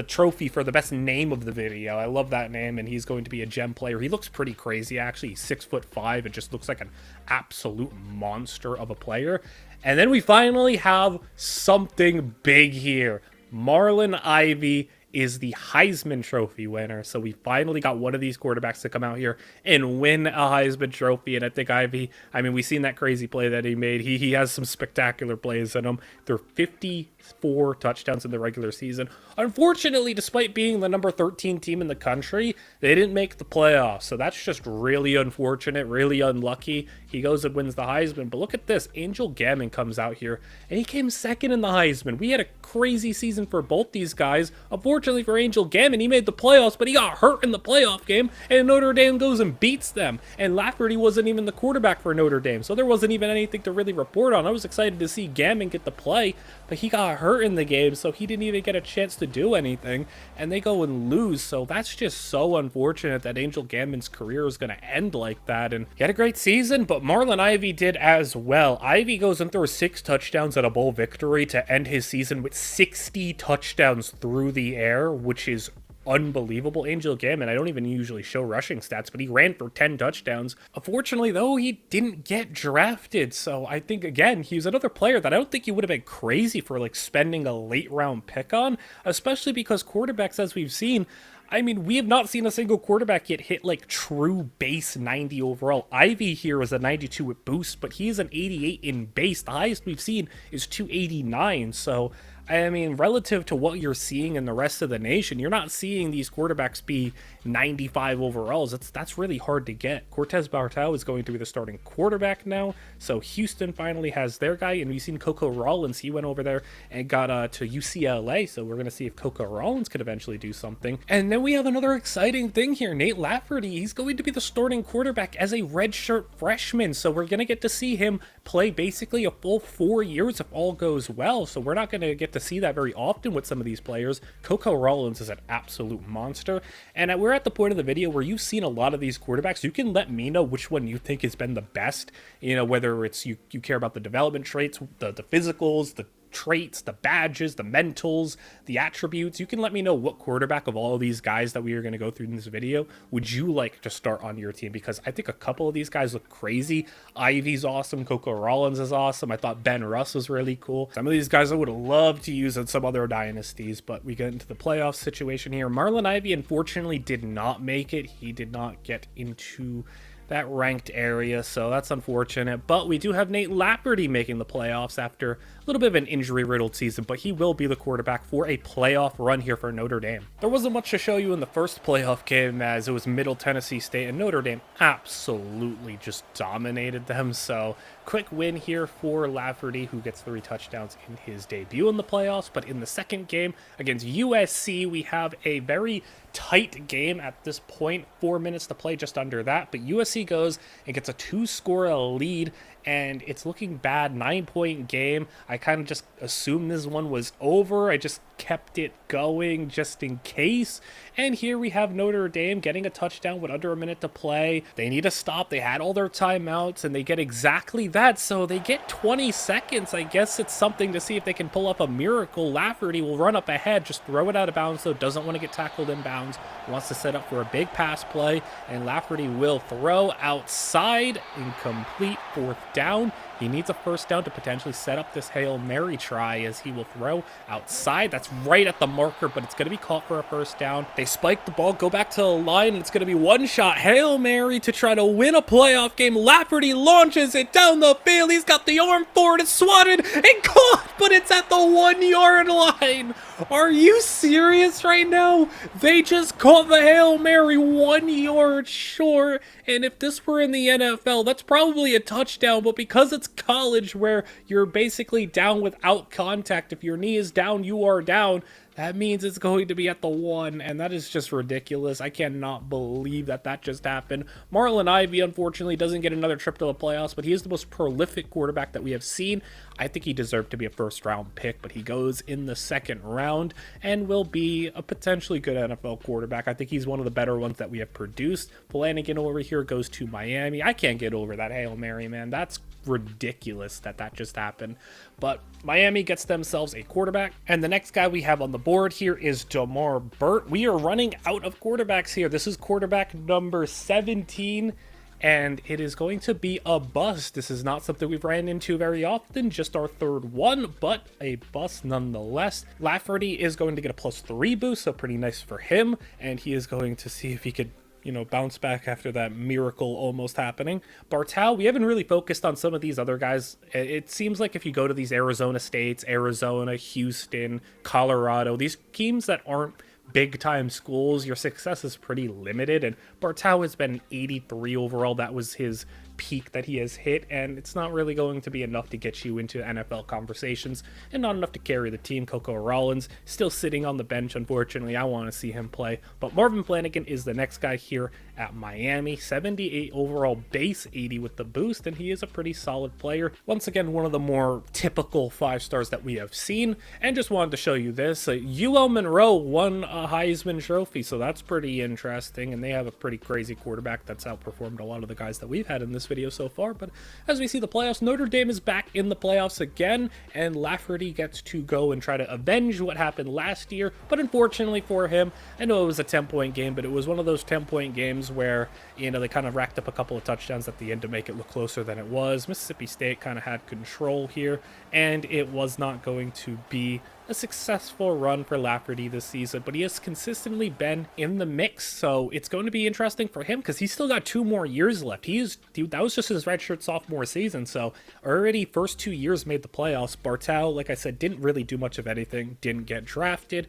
trophy for the best name of the video. I love that name, and he's going to be a gem player. He looks pretty crazy, actually. He's 6'5". It just looks like an absolute monster of a player. And then we finally have something big here. Marlon Ivy is the Heisman Trophy winner. So we finally got one of these quarterbacks to come out here and win a Heisman Trophy. And I think Ivy, I mean, we've seen that crazy play that he made. He has some spectacular plays in him. There are 54 touchdowns in the regular season. Unfortunately, despite being the number 13 team in the country, they didn't make the playoffs. So that's just really unfortunate, really unlucky. He goes and wins the Heisman. But look at this. Angel Gammon comes out here, and he came second in the Heisman. We had a crazy season for both these guys. Unfortunately for Angel Gammon, he made the playoffs, but he got hurt in the playoff game, and Notre Dame goes and beats them. And Lafferty wasn't even the quarterback for Notre Dame, so there wasn't even anything to really report on. I was excited to see Gammon get the play, but he got hurt in the game, so he didn't even get a chance to do anything, and they go and lose. So that's just so unfortunate that Angel Gammon's career is going to end like that. And he had a great season, but Marlon Ivy did as well. Ivy goes and throws 6 touchdowns at a bowl victory to end his season with 60 touchdowns through the air, which is unbelievable. Angel Gammon, I don't even usually show rushing stats, but he ran for 10 touchdowns. Unfortunately, though, he didn't get drafted. So I think, again, he's another player that I don't think you would have been crazy for, like, spending a late round pick on, especially because quarterbacks, as we've seen, I mean, we have not seen a single quarterback yet hit, like, true base 90 overall. Ivy here is a 92 with boost, but he is an 88 in base. The highest we've seen is 289. So I mean, relative to what you're seeing in the rest of the nation, you're not seeing these quarterbacks be 95 overalls. That's really hard to get. Cortez Bartau is going to be the starting quarterback now, so Houston finally has their guy, and we've seen Coco Rollins. He went over there and got to UCLA, so we're going to see if Coco Rollins could eventually do something. And then we have another exciting thing here. Nate Lafferty, he's going to be the starting quarterback as a redshirt freshman, so we're going to get to see him play basically a full 4 years if all goes well, so we're not going to get to see that very often with some of these players. Coco Rollins is an absolute monster, and we're at the point of the video where you've seen a lot of these quarterbacks. You can let me know which one you think has been the best, you know, whether it's you care about the development traits, the physicals, the traits, the badges, the mentals, the attributes. You can let me know what quarterback of all of these guys that we are going to go through in this video would you like to start on your team, because I think a couple of these guys look crazy. Ivy's awesome, Coco Rollins is awesome, I thought Ben Russ was really cool. Some of these guys I would have loved to use in some other dynasties, but we get into the playoff situation here. Marlon Ivy unfortunately did not make it. He did not get into that ranked area, so that's unfortunate. But we do have Nate Lafferty making the playoffs after a little bit of an injury-riddled season, but he will be the quarterback for a playoff run here for Notre Dame. There wasn't much to show you in the first playoff game, as it was Middle Tennessee State, and Notre Dame absolutely just dominated them, so quick win here for Lafferty, who gets 3 touchdowns in his debut in the playoffs. But in the second game against USC, we have a very tight game at this point, 4 minutes to play, just under that, but USC goes and gets a 2-score lead, and it's looking bad. 9-point game. I kind of just assumed this one was over. I just kept it going just in case. And here we have Notre Dame getting a touchdown with under a minute to play. They need a stop. They had all their timeouts, and they get exactly that. So they get 20 seconds. I guess it's something to see if they can pull up a miracle. Lafferty will run up ahead, just throw it out of bounds, though. Doesn't want to get tackled in bounds. Wants to set up for a big pass play, and Lafferty will throw outside, incomplete, 4th down. He needs a first down to potentially set up this Hail Mary try, as he will throw outside. That's right at the marker, but it's going to be caught for a first down. They spike the ball, go back to the line, and it's going to be one shot Hail Mary to try to win a playoff game. Lafferty launches it down the field. He's got the arm for it. It's swatted and caught, but it's at the 1-yard line. Are you serious right now? They just caught the Hail Mary 1 yard short, and if this were in the NFL, that's probably a touchdown, but because it's college where you're basically down without contact, if your knee is down, you are down, that means it's going to be at the 1, and that is just ridiculous. I cannot believe that that just happened. Marlon Ivy, unfortunately, doesn't get another trip to the playoffs, but he is the most prolific quarterback that we have seen. I think he deserved to be a first-round pick, but he goes in the second round and will be a potentially good NFL quarterback. I think he's one of the better ones that we have produced. Flanagan over here goes to Miami. I can't get over that Hail Mary, man. That's ridiculous that that just happened. But Miami gets themselves a quarterback, and the next guy we have on the board here is Damar Burt. We are running out of quarterbacks here. This is quarterback number 17, and it is going to be a bust. This is not something we've ran into very often, just our 3rd one, but a bust nonetheless. Lafferty is going to get a +3 boost, so pretty nice for him, and he is going to see if he could, you know, bounce back after that miracle almost happening. Bartau, we haven't really focused on some of these other guys. It seems like if you go to these Arizona states, Arizona, Houston, Colorado, these teams that aren't big-time schools, your success is pretty limited, and Bartau has been 83 overall. That was his peak that he has hit, and it's not really going to be enough to get you into NFL conversations, and not enough to carry the team. Coco Rollins still sitting on the bench, unfortunately. I want to see him play, but Marvin Flanagan is the next guy here at Miami. 78 overall base, 80 with the boost, and he is a pretty solid player. Once again, one of the more typical 5 stars that we have seen, and just wanted to show you this. UL Monroe won a Heisman trophy, so that's pretty interesting, and they have a pretty crazy quarterback that's outperformed a lot of the guys that we've had in this video so far. But as we see the playoffs, Notre Dame is back in the playoffs again, and Lafferty gets to go and try to avenge what happened last year. But unfortunately for him, I know it was a 10-point game, but it was one of those 10-point games where, you know, they kind of racked up a couple of touchdowns at the end to make it look closer than it was. Mississippi State kind of had control here, and it was not going to be a successful run for Lafferty this season, but he has consistently been in the mix. So it's going to be interesting for him because he's still got 2 more years left. That was just his redshirt sophomore season. So already first 2 years made the playoffs. Bartel, like I said, didn't really do much of anything, didn't get drafted.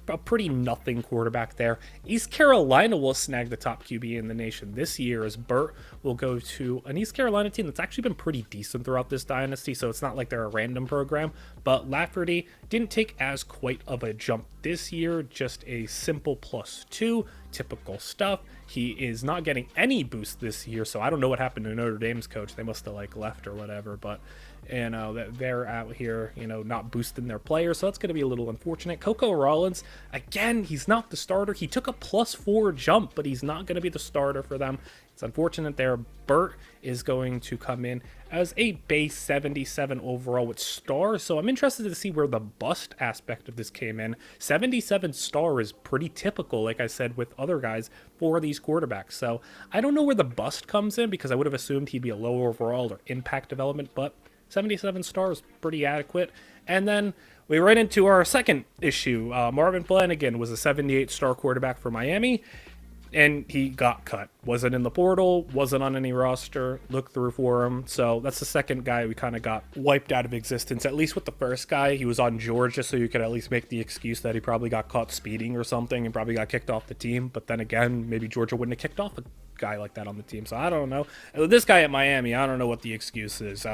A pretty nothing quarterback there. East Carolina will snag the top QB in the nation this year as Burt will go to an East Carolina team that's actually been pretty decent throughout this dynasty, so it's not like they're a random program. But Lafferty didn't take as quite of a jump this year, just a simple +2, typical stuff. He is not getting any boost this year, so I don't know what happened to Notre Dame's coach. They must have left or whatever, but that they're out here, not boosting their players, so that's going to be a little unfortunate. Coco Rollins, again, he's not the starter. He took a +4 jump, but he's not going to be the starter for them. It's unfortunate there. Burt is going to come in as a base 77 overall with star, so I'm interested to see where the bust aspect of this came in. 77 star is pretty typical, like I said, with other guys for these quarterbacks, so I don't know where the bust comes in because I would have assumed he'd be a low overall or impact development, but 77 stars, pretty adequate. And then we right into our second issue. Marvin Flanagan was a 78-star quarterback for Miami, and he got cut. Wasn't in the portal, wasn't on any roster, looked through for him. So that's the second guy we kind of got wiped out of existence. At least with the first guy, he was on Georgia, so you could at least make the excuse that he probably got caught speeding or something and probably got kicked off the team. But then again, maybe Georgia wouldn't have kicked off a guy like that on the team, so I don't know. This guy at Miami, I don't know what the excuse is.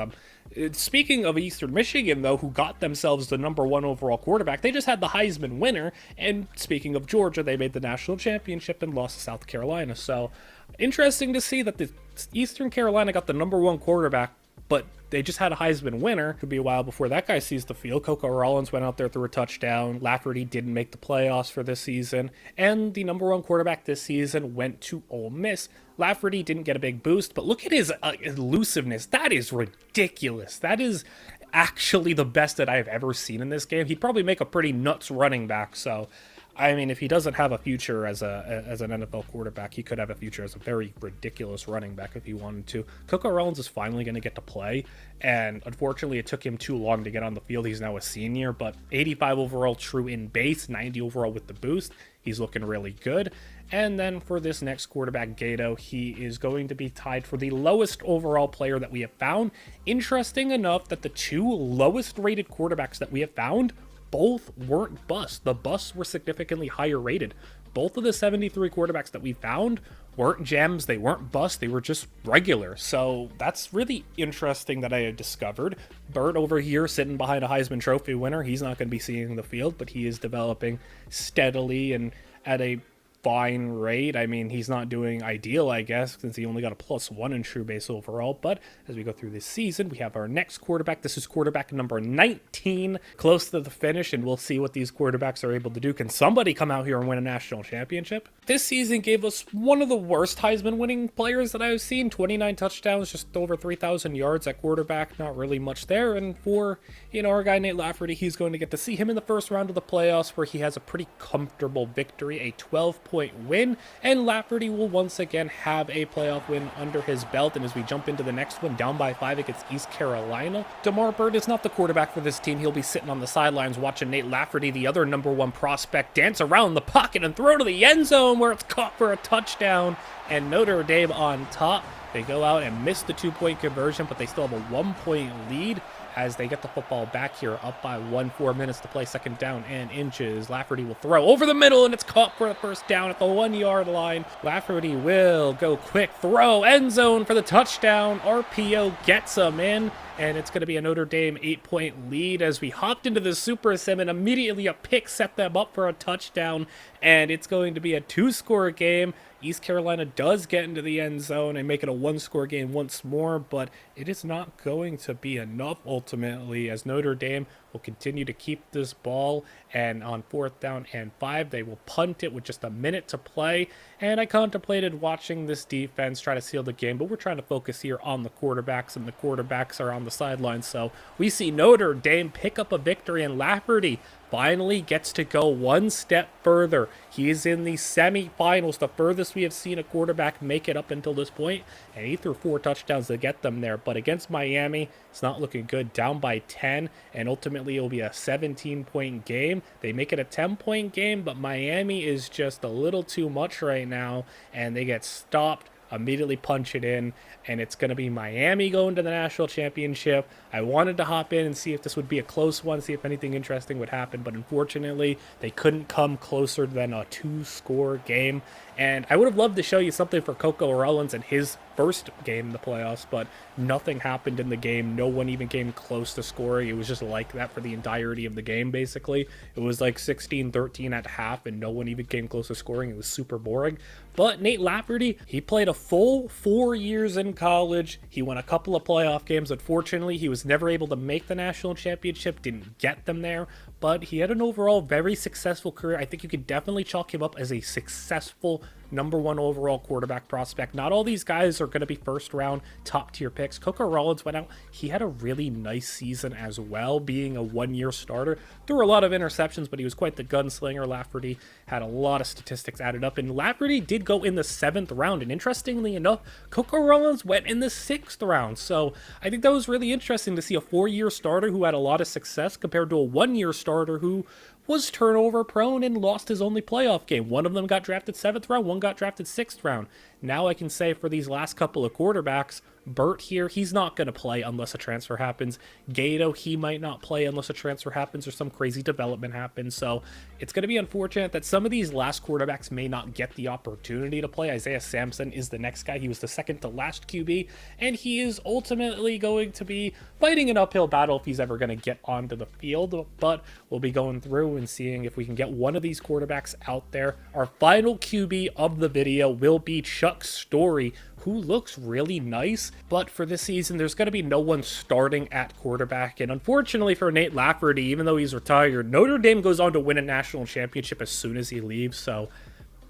Speaking of Eastern Michigan, though, who got themselves the #1 overall quarterback, they just had the Heisman winner, and speaking of Georgia, they made the national championship and lost to South Carolina, so interesting to see that the Eastern Carolina got the #1 quarterback, but they just had a Heisman winner. Could be a while before that guy sees the field. Coco Rollins went out there, threw a touchdown. Lafferty didn't make the playoffs for this season. And the #1 quarterback this season went to Ole Miss. Lafferty didn't get a big boost, but look at his elusiveness. That is ridiculous. That is actually the best that I've ever seen in this game. He'd probably make a pretty nuts running back, so I mean, if he doesn't have a future as an NFL quarterback, he could have a future as a very ridiculous running back if he wanted to. Coco Rollins is finally going to get to play, and unfortunately it took him too long to get on the field. He's now a senior, but 85 overall true in base, 90 overall with the boost. He's looking really good. And then for this next quarterback, Gato, he is going to be tied for the lowest overall player that we have found. Interesting enough that the two lowest rated quarterbacks that we have found both weren't busts. The busts were significantly higher rated. Both of the 73 quarterbacks that we found weren't gems, they weren't busts, they were just regular. So that's really interesting that I had discovered. Burt over here sitting behind a Heisman Trophy winner, he's not going to be seeing the field, but he is developing steadily and at a fine rate. I mean, he's not doing ideal, I guess, since he only got a +1 in true base overall. But as we go through this season, we have our next quarterback. This is quarterback number 19, close to the finish, and we'll see what these quarterbacks are able to do. Can somebody come out here and win a national championship? This season gave us one of the worst Heisman winning players that I've seen. 29 touchdowns, just over 3,000 yards at quarterback. Not really much there. And for, our guy Nate Lafferty, he's going to get to see him in the first round of the playoffs where he has a pretty comfortable victory, a 12-point win, and Lafferty will once again have a playoff win under his belt. And as we jump into the next one, down by 5 against East Carolina, DeMar Byrd is not the quarterback for this team. He'll be sitting on the sidelines watching Nate Lafferty, the other #1 prospect, dance around the pocket and throw to the end zone where it's caught for a touchdown, and Notre Dame on top. They go out and miss the 2-point conversion, but they still have a 1-point lead as they get the football back here, up by 1, 4 minutes to play, second down and inches. Lafferty will throw over the middle, and it's caught for the first down at the 1-yard line. Lafferty will go quick throw, end zone for the touchdown. RPO gets him in, and it's going to be a Notre Dame 8-point lead as we hopped into the Super Sim, and immediately a pick set them up for a touchdown, and it's going to be a 2-score game. East Carolina does get into the end zone and make it a 1-score game once more, but it is not going to be enough ultimately, as Notre Dame will continue to keep this ball, and on 4th down and 5, they will punt it with just a minute to play. And I contemplated watching this defense try to seal the game, but we're trying to focus here on the quarterbacks, and the quarterbacks are on the sidelines. So we see Notre Dame pick up a victory, and Lafferty finally gets to go one step further. He is in the semifinals, the furthest we have seen a quarterback make it up until this point, and he threw 4 touchdowns to get them there. But against Miami, it's not looking good, down by 10, and ultimately it will be a 17-point game. They make it a 10-point game, but Miami is just a little too much right now, and they get stopped, immediately punch it in, and it's going to be Miami going to the national championship. I wanted to hop in and see if this would be a close one, see if anything interesting would happen, but unfortunately they couldn't come closer than a 2-score game. And I would have loved to show you something for Coco Rollins in his first game in the playoffs, but nothing happened in the game. No one even came close to scoring. It was just like that for the entirety of the game, basically. It was like 16-13 at half, and no one even came close to scoring. It was super boring. But Nate Lafferty, he played a full 4 years in college. He won a couple of playoff games. Unfortunately, he was never able to make the national championship, didn't get them there, but he had an overall very successful career. I think you could definitely chalk him up as a successful #1 overall quarterback prospect. Not all these guys are going to be first round top tier picks. Coco Rollins went out. He had a really nice season as well, being a 1-year starter. Threw a lot of interceptions, but he was quite the gunslinger. Lafferty had a lot of statistics added up, and Lafferty did go in the 7th round. And interestingly enough, Coco Rollins went in the 6th round. So I think that was really interesting to see a 4-year starter who had a lot of success compared to a 1-year starter who was turnover prone and lost his only playoff game. One of them got drafted 7th round, one got drafted 6th round. Now I can say for these last couple of quarterbacks, Burt here, he's not going to play unless a transfer happens. Gato, he might not play unless a transfer happens or some crazy development happens. So it's going to be unfortunate that some of these last quarterbacks may not get the opportunity to play. Isaiah Sampson is the next guy. He was the second to last QB, and he is ultimately going to be fighting an uphill battle if he's ever going to get onto the field. But we'll be going through and seeing if we can get one of these quarterbacks out there. Our final QB of the video will be Chuck Story, who looks really nice, but for this season, there's going to be no one starting at quarterback. And unfortunately for Nate Lafferty, even though he's retired, Notre Dame goes on to win a national championship as soon as he leaves. So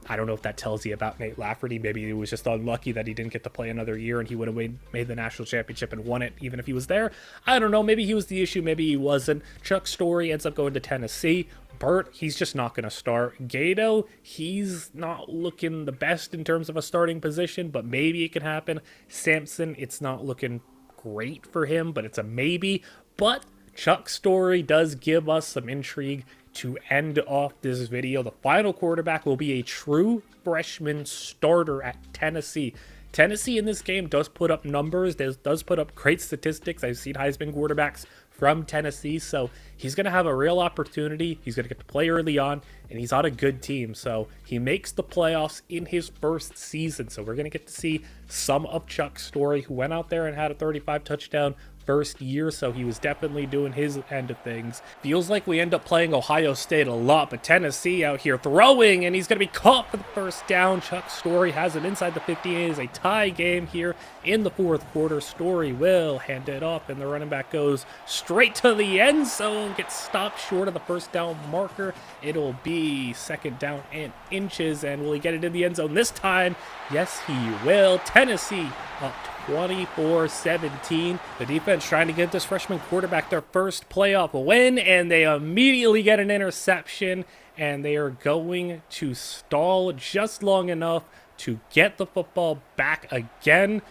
I don't know if that tells you about Nate Lafferty. Maybe he was just unlucky that he didn't get to play another year and he would have made the national championship and won it even if he was there. I don't know. Maybe he was the issue. Maybe he wasn't. Chuck Story ends up going to Tennessee. Burt, he's just not going to start. Gato, he's not looking the best in terms of a starting position, but maybe it can happen. Sampson, it's not looking great for him, but it's a maybe. But Chuck Story does give us some intrigue to end off this video. The final quarterback will be a true freshman starter at Tennessee. Tennessee in this game does put up numbers, does put up great statistics. I've seen Heisman quarterbacks from Tennessee, so he's going to have a real opportunity. He's going to get to play early on, and he's on a good team. So he makes the playoffs in his first season. So we're going to get to see some of Chuck's story, who went out there and had a 35 touchdown first year, so he was definitely doing his end of things. Feels like we end up playing Ohio State a lot, but Tennessee out here throwing, and he's going to be caught for the first down. Chuck Story has it inside the 50. It is a tie game here in the 4th quarter. Story will hand it off, and the running back goes straight to the end zone, gets stopped short of the first down marker. It'll be 2nd down and inches, and will he get it in the end zone this time? Yes, he will. Tennessee up 24-17. The defense trying to get this freshman quarterback their first playoff win, and they immediately get an interception, and they are going to stall just long enough to get the football back again,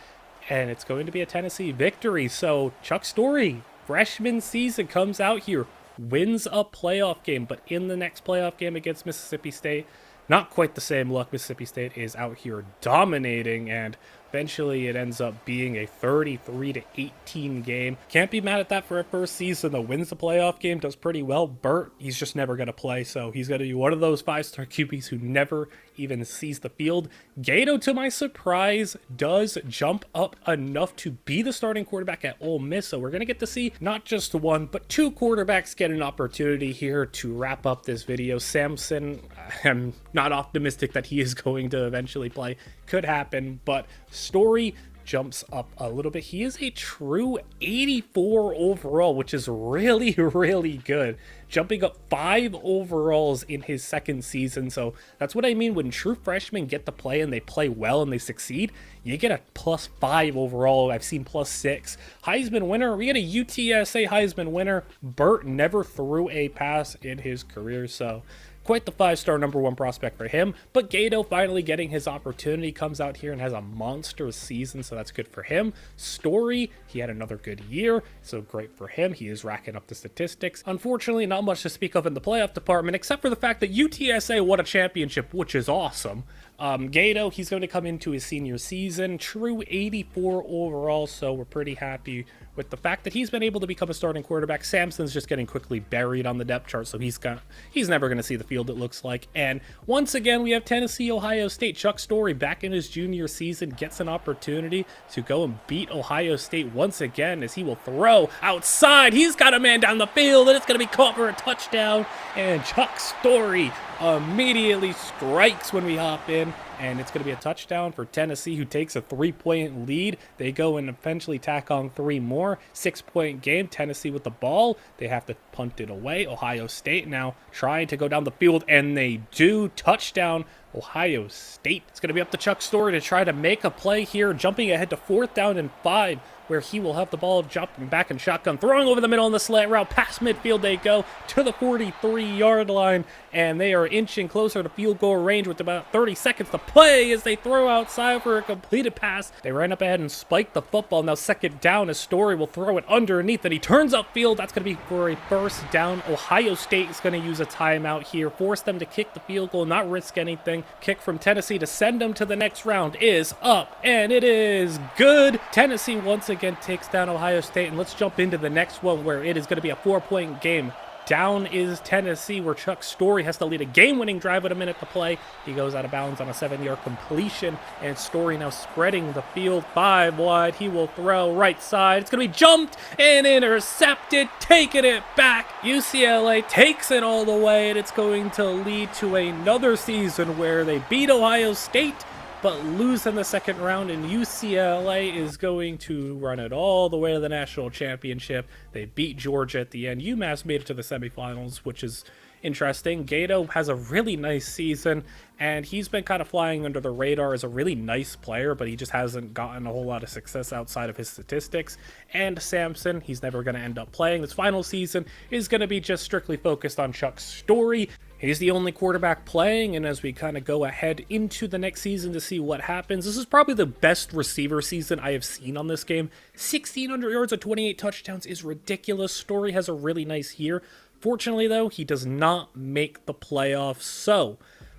and it's going to be a Tennessee victory. So Chuck Story, freshman season, comes out here, wins a playoff game, but in the next playoff game against Mississippi State, not quite the same luck. Mississippi State is out here dominating, and eventually it ends up being a 33-18 game. Can't be mad at that for a first season, though. Wins the playoff game, does pretty well. Burt, he's just never going to play, so he's going to be one of those 5-star QBs who never even sees the field. Gato, to my surprise, does jump up enough to be the starting quarterback at Ole Miss, so we're going to get to see not just one, but 2 quarterbacks get an opportunity here to wrap up this video. Sampson, I'm not optimistic that he is going to eventually play. Could happen, but Story, jumps up a little bit. He is a true 84 overall, which is really, really good. Jumping up 5 overalls in his second season. So that's what I mean when true freshmen get to play and they play well and they succeed. You get a +5 overall. I've seen +6. Heisman winner. We get a UTSA Heisman winner. Burt never threw a pass in his career, so quite the 5-star #1 prospect for him. But Gato finally getting his opportunity, comes out here and has a monster season, so that's good for him. Story, he had another good year, so great for him. He is racking up the statistics. Unfortunately, not much to speak of in the playoff department, except for the fact that UTSA won a championship, which is awesome. Gato, he's going to come into his senior season, true 84 overall, so we're pretty happy with the fact that he's been able to become a starting quarterback. Samson's just getting quickly buried on the depth chart, so he's never going to see the field, it looks like. And once again, we have Tennessee, Ohio State. Chuck Story, back in his junior season, gets an opportunity to go and beat Ohio State once again as he will throw outside. He's got a man down the field, and it's going to be caught for a touchdown. And Chuck Story immediately strikes when we hop in, and it's going to be a touchdown for Tennessee, who takes a 3-point lead. They go and eventually tack on 3 more. 6-point game. Tennessee with the ball. They have to punt it away. Ohio State now trying to go down the field, and they do. Touchdown Ohio State. It's going to be up to Chuck Story to try to make a play here, jumping ahead to 4th down and 5, where he will have the ball jumping back in shotgun, throwing over the middle on the slant route. Past midfield they go to the 43-yard line, and they are inching closer to field goal range with about 30 seconds to play as they throw outside for a completed pass. They ran up ahead and spiked the football. Now 2nd down as Story will throw it underneath, and he turns upfield. That's going to be for a 1st down. Ohio State is going to use a timeout here, force them to kick the field goal, not risk anything. Kick from Tennessee to send them to the next round is up, and it is good. Tennessee once again takes down Ohio State, and let's jump into the next one where it is going to be a 4-point game. Down is Tennessee, where Chuck Story has to lead a game-winning drive with a minute to play. He goes out of bounds on a 7-yard completion, and Story now spreading the field 5 wide. He will throw right side. It's going to be jumped and intercepted, taking it back. UCLA takes it all the way, and it's going to lead to another season where they beat Ohio State but lose in the 2nd round, and UCLA is going to run it all the way to the national championship. They beat Georgia at the end. UMass made it to the semifinals, which is interesting. Gato has a really nice season, and he's been kind of flying under the radar as a really nice player, but he just hasn't gotten a whole lot of success outside of his statistics. And Samson, he's never going to end up playing. This final season is going to be just strictly focused on Chuck Story. He's the only quarterback playing, and as we kind of go ahead into the next season to see what happens, this is probably the best receiver season I have seen on this game. 1,600 yards and 28 touchdowns is ridiculous. Story has a really nice year. Fortunately, though, he does not make the playoffs, so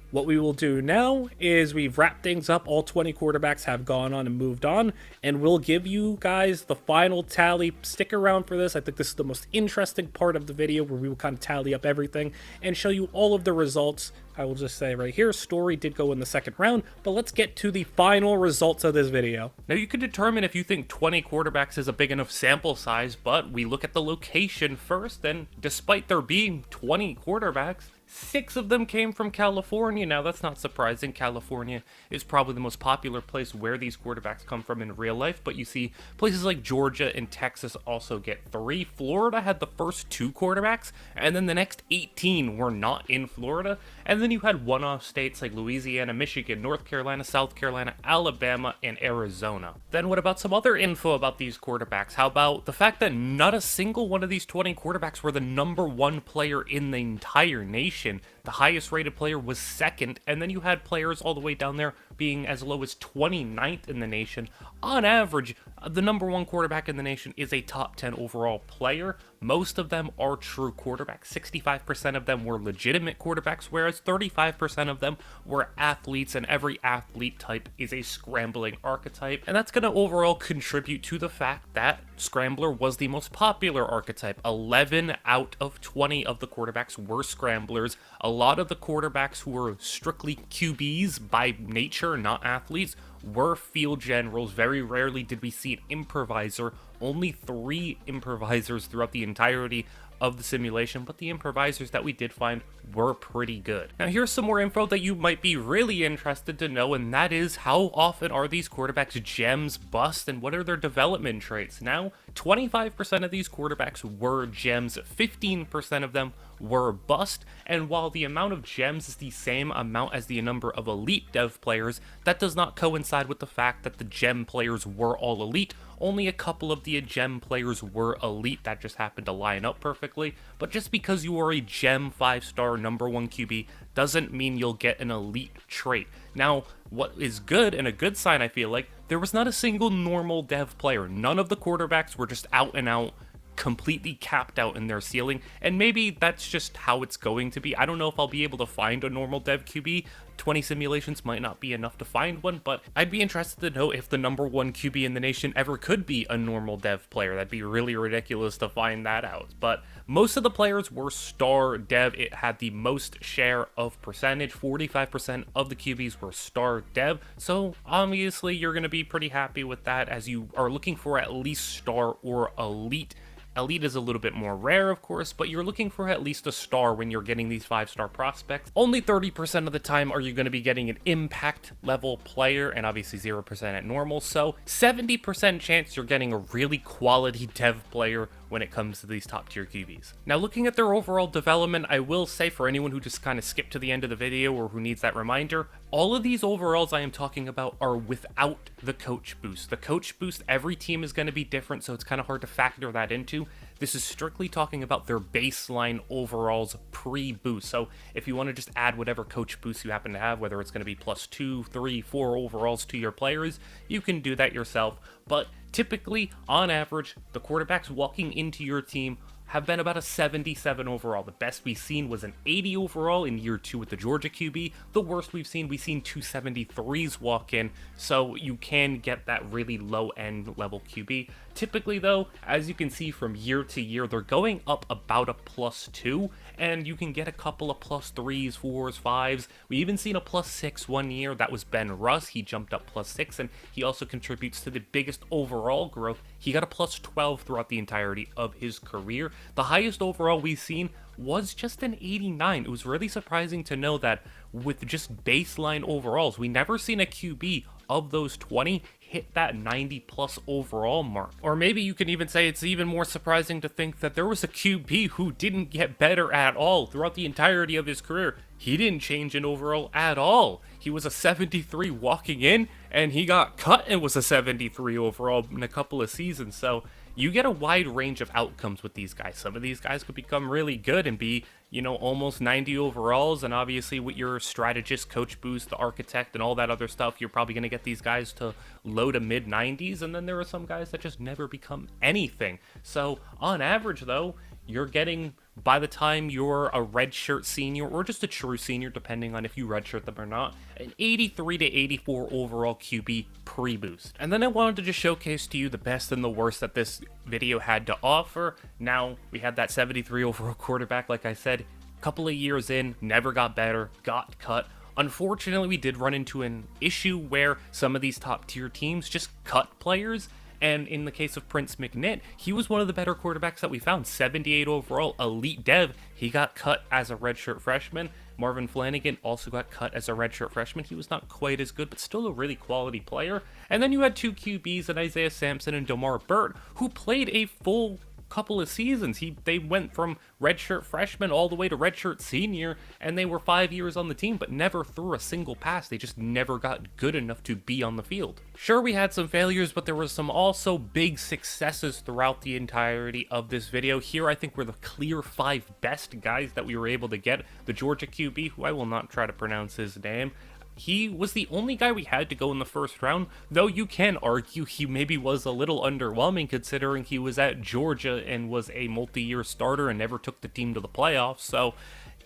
what we will do now is we've wrapped things up. All 20 quarterbacks have gone on and moved on, and we'll give you guys the final tally. Stick around for this. I think this is the most interesting part of the video, where we will kind of tally up everything and show you all of the results. I will just say right here, Story did go in the 2nd round, but let's get to the final results of this video. Now, you can determine if you think 20 quarterbacks is a big enough sample size, but we look at the location first, and despite there being 20 quarterbacks, 6 of them came from California. Now, that's not surprising. California is probably the most popular place where these quarterbacks come from in real life, but you see places like Georgia and Texas also get 3. Florida had the first 2 quarterbacks, and then the next 18 were not in Florida. And then you had one-off states like Louisiana, Michigan, North Carolina, South Carolina, Alabama, and Arizona. Then what about some other info about these quarterbacks? How about the fact that not a single one of these 20 quarterbacks were the #1 player in the entire nation? The highest rated player was 2nd, and then you had players all the way down there being as low as 29th in the nation. On average, the #1 quarterback in the nation is a top 10 overall player. Most of them are true quarterbacks. 65% of them were legitimate quarterbacks, whereas 35% of them were athletes, and every athlete type is a scrambling archetype. And that's going to overall contribute to the fact that scrambler was the most popular archetype. 11 out of 20 of the quarterbacks were scramblers. A lot of the quarterbacks who were strictly QBs by nature, not athletes, were field generals. Very rarely did we see an improviser. Only 3 improvisers throughout the entirety of the simulation, but the improvisers that we did find were pretty good. Now here's some more info that you might be really interested to know, and that is how often are these quarterbacks gems, bust, and what are their development traits? Now, 25% of these quarterbacks were gems, 15% of them were bust, and while the amount of gems is the same amount as the number of elite dev players, that does not coincide with the fact that the gem players were all elite. Only a couple of the gem players were elite. That just happened to line up perfectly. But just because you are a gem 5-star number 1 QB doesn't mean you'll get an elite trait. Now, what is good, and a good sign I feel like, there was not a single normal dev player. None of the quarterbacks were just out and out completely capped out in their ceiling, and maybe that's just how it's going to be. I don't know if I'll be able to find a normal dev QB. 20 simulations might not be enough to find one, but I'd be interested to know if the number 1 QB in the nation ever could be a normal dev player. That'd be really ridiculous to find that out. But most of the players were star dev. It had the most share of percentage. 45% of the QBs were star dev, so obviously you're going to be pretty happy with that, as you are looking for at least star or elite. Elite is a little bit more rare, of course, but you're looking for at least a star when you're getting these 5-star prospects. Only 30% of the time are you going to be getting an impact level player, and obviously 0% at normal, so 70% chance you're getting a really quality dev player when it comes to these top tier QBs. Now, looking at their overall development, I will say, for anyone who just kind of skipped to the end of the video or who needs that reminder, all of these overalls I am talking about are without the coach boost. The coach boost, every team is going to be different, so it's kind of hard to factor that into. This is strictly talking about their baseline overalls pre-boost. So if you want to just add whatever coach boost you happen to have, whether it's going to be plus 2, 3, 4 overalls to your players, you can do that yourself. But typically, on average, the quarterbacks walking into your team have been about a 77 overall. The best we've seen was an 80 overall in year 2 with the Georgia QB. The worst we've seen 273s walk in, so you can get that really low-end level QB. Typically, though, as you can see from year to year, they're going up about a plus 2, and you can get a couple of plus 3s, 4s, 5s. We even seen a plus 6 one year. That was Ben Russ. He jumped up plus 6, and he also contributes to the biggest overall growth. He got a plus 12 throughout the entirety of his career. The highest overall we've seen was just an 89. It was really surprising to know that with just baseline overalls, we never seen a QB of those 20 hit that 90 plus overall mark. Or maybe you can even say it's even more surprising to think that there was a QB who didn't get better at all throughout the entirety of his career. He didn't change in overall at all. He was a 73 walking in, and he got cut and was a 73 overall in a couple of seasons. So you get a wide range of outcomes with these guys. Some of these guys could become really good and be, almost 90 overalls, and obviously with your strategist, coach boost, the architect, and all that other stuff, you're probably going to get these guys to low to mid 90s, and then there are some guys that just never become anything. So on average, though, you're getting, by the time you're a redshirt senior, or just a true senior, depending on if you redshirt them or not, an 83 to 84 overall QB pre-boost. And then I wanted to just showcase to you the best and the worst that this video had to offer. Now, we had that 73 overall quarterback, like I said, a couple of years in, never got better, got cut. Unfortunately, we did run into an issue where some of these top tier teams just cut players. And in the case of Prince McNitt, he was one of the better quarterbacks that we found. 78 overall, elite dev. He got cut as a redshirt freshman. Marvin Flanagan also got cut as a redshirt freshman. He was not quite as good, but still a really quality player. And then you had 2 QBs in Isaiah Sampson and Demar Burt, who played a full couple of seasons. They went from redshirt freshman all the way to redshirt senior, and they were 5 years on the team, but never threw a single pass. They just never got good enough to be on the field. Sure, we had some failures, but there were some also big successes throughout the entirety of this video. Here, I think we're the clear 5 best guys that we were able to get. The Georgia QB, who I will not try to pronounce his name, he was the only guy we had to go in the first round, though you can argue he maybe was a little underwhelming considering he was at Georgia and was a multi-year starter and never took the team to the playoffs. So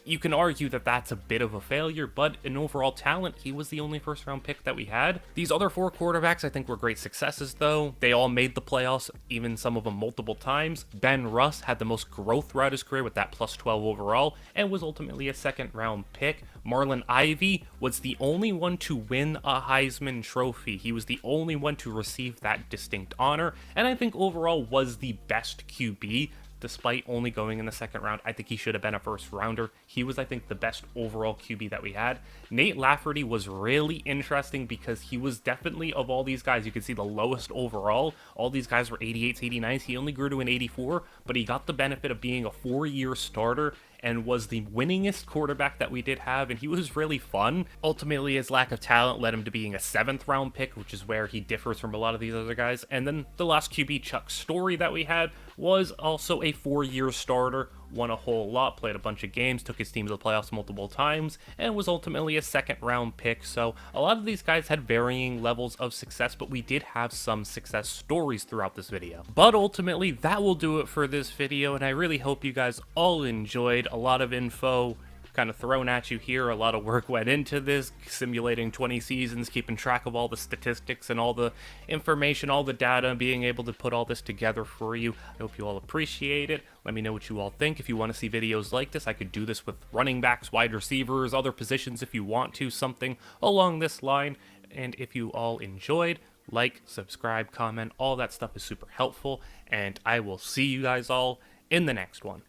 you can argue that that's a bit of a failure, but in overall talent, he was the only first round pick that we had. These other 4 quarterbacks I think were great successes though. They all made the playoffs, even some of them multiple times. Ben Russ had the most growth throughout his career with that plus 12 overall and was ultimately a second round pick. Marlon Ivy was the only one to win a Heisman trophy. He was the only one to receive that distinct honor, and I think overall was the best QB. Despite only going in the second round, I think he should have been a first rounder. He was, I think, the best overall QB that we had. Nate Lafferty was really interesting because he was definitely, of all these guys, you can see the lowest overall. All these guys were 88s, 89s. He only grew to an 84, but he got the benefit of being a 4-year starter and was the winningest quarterback that we did have, and he was really fun. Ultimately, his lack of talent led him to being a 7th round pick, which is where he differs from a lot of these other guys. And then the last QB, Chuck Story, that we had was also a 4-year starter, won a whole lot, played a bunch of games, took his team to the playoffs multiple times, and was ultimately a 2nd round pick. So a lot of these guys had varying levels of success, but we did have some success stories throughout this video. But ultimately, that will do it for this video, and I really hope you guys all enjoyed. A lot of info kind of thrown at you here. A lot of work went into this, simulating 20 seasons, keeping track of all the statistics and all the information, all the data, being able to put all this together for you. I hope you all appreciate it. Let me know what you all think. If you want to see videos like this, I could do this with running backs, wide receivers, other positions if you want to, something along this line. And if you all enjoyed, like, subscribe, comment, all that stuff is super helpful, and I will see you guys all in the next one.